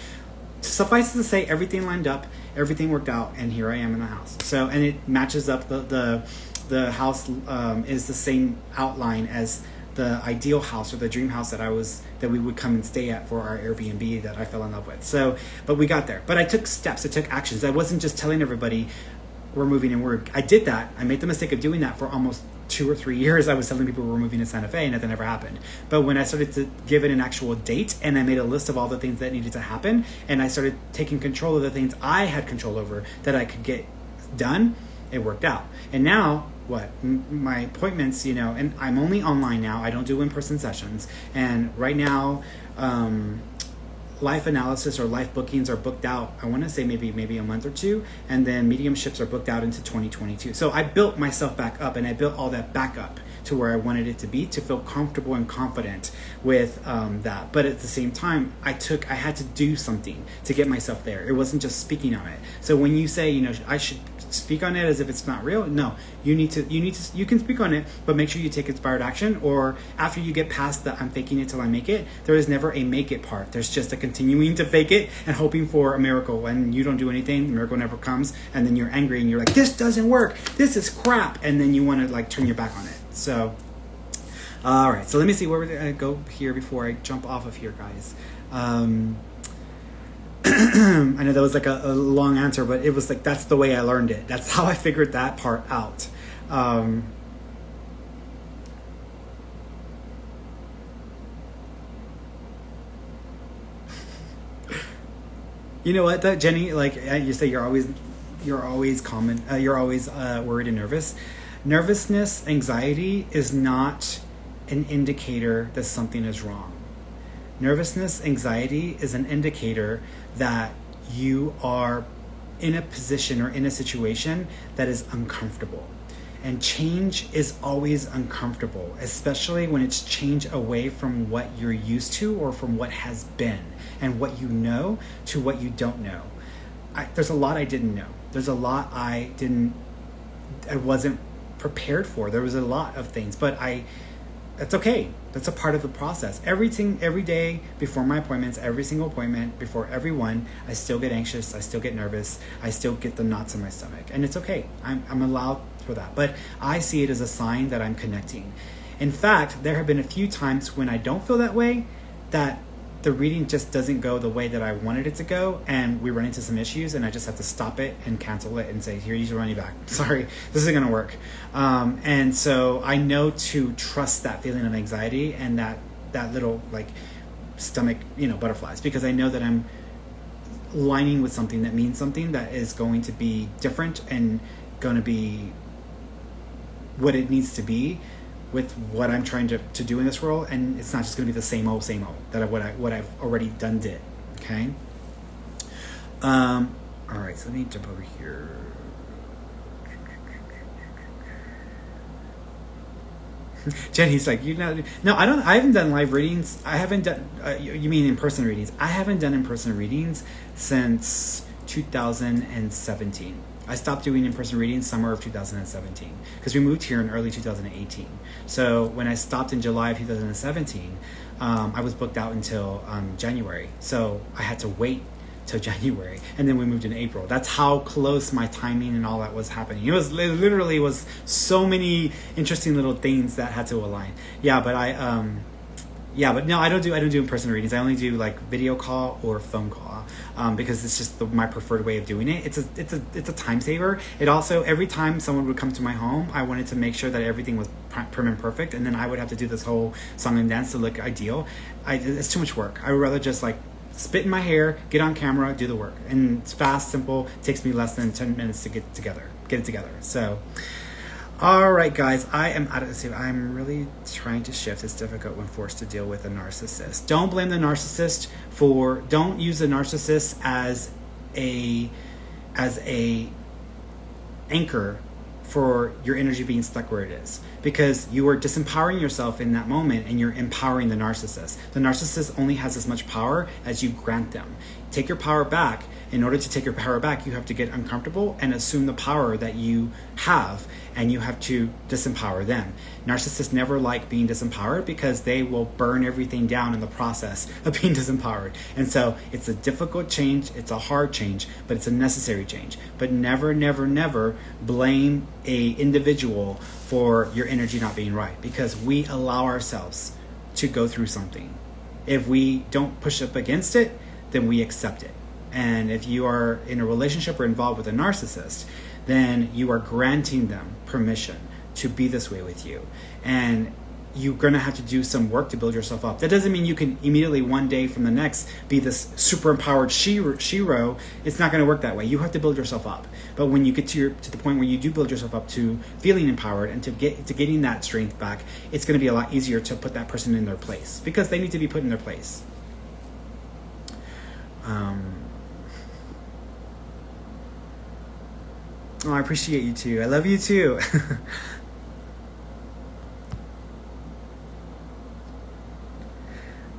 Suffice to say, everything lined up, everything worked out, and here I am in the house. So, and it matches up, the house is the same outline as the ideal house, or the dream house that we would come and stay at for our Airbnb that I fell in love with. So, but we got there. But I took steps, I took actions. I wasn't just telling everybody we're moving, and I did that. I made the mistake of doing that for almost 2 or 3 years. I was telling people we're moving to Santa Fe, and nothing ever happened. But when I started to give it an actual date, and I made a list of all the things that needed to happen, and I started taking control of the things I had control over that I could get done, it worked out. And now, my appointments, you know, and I'm only online now. I don't do in-person sessions. And right now, life analysis or life bookings are booked out, I want to say maybe a month or two, and then mediumships are booked out into 2022. So I built myself back up, and I built all that back up to where I wanted it to be, to feel comfortable and confident with that. But at the same time, I had to do something to get myself there. It wasn't just speaking on it. So when you say, you know, I should speak on it as if it's not real, no, you can speak on it, but make sure you take inspired action. Or after you get past the I'm faking it till I make it, there is never a make it part. There's just a continuing to fake it and hoping for a miracle. When you don't do anything, the miracle never comes, and then you're angry and you're like, this doesn't work, this is crap, and then you want to like turn your back on it. So all right, so let me see where we're gonna go here before I jump off of here, guys. I know that was like a long answer, but it was like, that's the way I learned it. That's how I figured that part out. You know what, Jenny, like you say, you're always worried and nervous. Nervousness, anxiety is not an indicator that something is wrong. Nervousness, anxiety is an indicator that you are in a position or in a situation that is uncomfortable. And change is always uncomfortable, especially when it's change away from what you're used to or from what has been and what you know to what you don't know. There's a lot I didn't know. There's a lot I wasn't prepared for. There was a lot of things, but that's okay. That's a part of the process. Every day before my appointments, every single appointment, before every one, I still get anxious. I still get nervous. I still get the knots in my stomach. And it's okay. I'm allowed for that. But I see it as a sign that I'm connecting. In fact, there have been a few times when I don't feel that way, that the reading just doesn't go the way that I wanted it to go, and we run into some issues, and I just have to stop it and cancel it and say, here, you should run you back. Sorry, this isn't going to work. And so I know to trust that feeling of anxiety and that little like stomach, butterflies, because I know that I'm lining with something that means something that is going to be different and going to be what it needs to be with what I'm trying to do in this role, and it's not just going to be the same old that what I've already did. Okay. All right, so let me jump over here. Jenny's like, no, I haven't done live readings. I haven't done, you mean in-person readings? I haven't done in-person readings since 2017. I stopped doing in-person readings summer of 2017 because we moved here in early 2018. So when I stopped in July of 2017, I was booked out until January. So I had to wait till January, and then we moved in April. That's how close my timing and all that was happening. It literally was so many interesting little things that had to align. But no, I don't do in-person readings. I only do like video call or phone call because it's just my preferred way of doing it. It's a time saver. It also, every time someone would come to my home, I wanted to make sure that everything was prim and perfect, and then I would have to do this whole song and dance to look ideal. It's too much work. I would rather just like spit in my hair, get on camera, do the work. And it's fast, simple, takes me less than 10 minutes to get it together. So, all right, guys, I'm really trying to shift. It's difficult when forced to deal with a narcissist. Don't blame the narcissist don't use the narcissist as a anchor for your energy being stuck where it is, because you are disempowering yourself in that moment and you're empowering the narcissist. The narcissist only has as much power as you grant them. Take your power back. In order to take your power back, you have to get uncomfortable and assume the power that you have, and you have to disempower them. Narcissists never like being disempowered because they will burn everything down in the process of being disempowered. And so it's a difficult change, it's a hard change, but it's a necessary change. But never, never, never blame a individual for your energy not being right, because we allow ourselves to go through something. If we don't push up against it, then we accept it. And if you are in a relationship or involved with a narcissist, then you are granting them permission to be this way with you. And you're going to have to do some work to build yourself up. That doesn't mean you can immediately one day from the next be this super empowered shiro. It's not going to work that way. You have to build yourself up. But when you get to the point where you do build yourself up to feeling empowered and to getting that strength back, it's going to be a lot easier to put that person in their place, because they need to be put in their place. Oh, I appreciate you too. I love you too.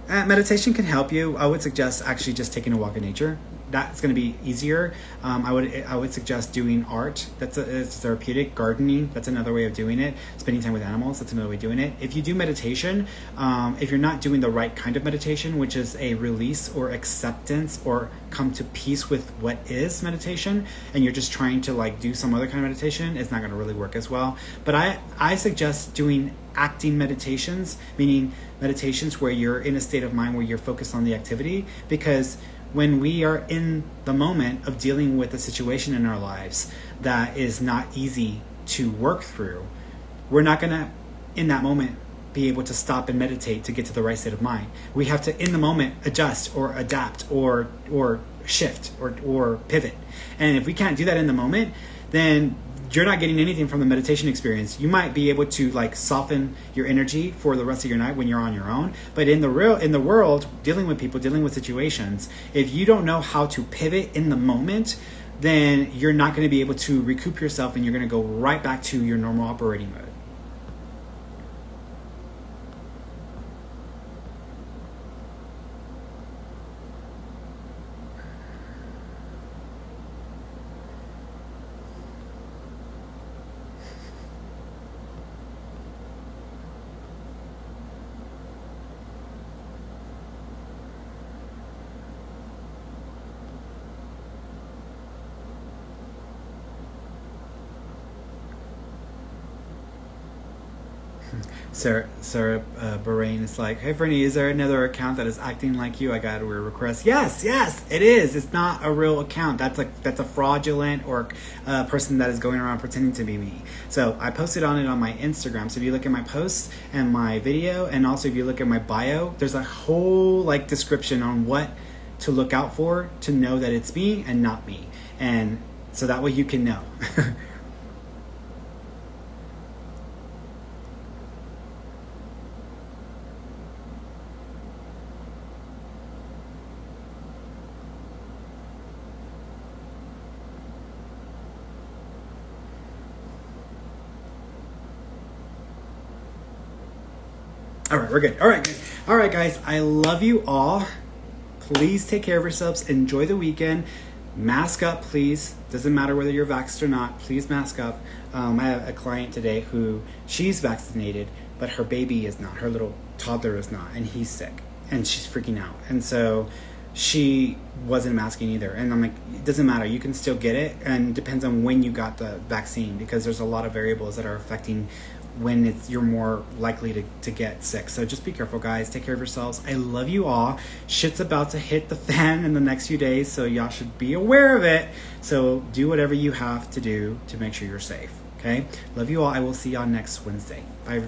Meditation can help you. I would suggest actually just taking a walk in nature. That's going to be easier. I would suggest doing art. It's therapeutic. Gardening, that's another way of doing it. Spending time with animals, that's another way of doing it. If you do meditation, if you're not doing the right kind of meditation, which is a release or acceptance or come to peace with what is meditation, and you're just trying to like do some other kind of meditation, it's not going to really work as well. But I suggest doing acting meditations, meaning meditations where you're in a state of mind where you're focused on the activity, because when we are in the moment of dealing with a situation in our lives that is not easy to work through, we're not going to, in that moment, be able to stop and meditate to get to the right state of mind. We have to, in the moment, adjust or adapt or shift or pivot. And if we can't do that in the moment, then you're not getting anything from the meditation experience. You might be able to like soften your energy for the rest of your night when you're on your own. But in the world, dealing with people, dealing with situations, if you don't know how to pivot in the moment, then you're not going to be able to recoup yourself, and you're going to go right back to your normal operating mode. Sarah Bahrain is like, hey Ferny, is there another account that is acting like you? I got a request. Yes, it is. It's not a real account. That's a fraudulent or person that is going around pretending to be me. So I posted on it on my Instagram. So if you look at my posts and my video, and also if you look at my bio, there's a whole like description on what to look out for to know that it's me and not me. And so that way you can know. All right, we're good. All right, guys. All right, guys. I love you all. Please take care of yourselves. Enjoy the weekend. Mask up, please. Doesn't matter whether you're vaxxed or not. Please mask up. I have a client today who she's vaccinated, but her baby is not. Her little toddler is not, and he's sick, and she's freaking out. And so she wasn't masking either. And I'm like, it doesn't matter. You can still get it, and it depends on when you got the vaccine, because there's a lot of variables that are affecting when you're more likely to get sick. So just be careful, guys. Take care of yourselves. I love you all. Shit's about to hit the fan in the next few days, so y'all should be aware of it. So do whatever you have to do to make sure you're safe. Okay? Love you all. I will see y'all next Wednesday. Bye, everybody.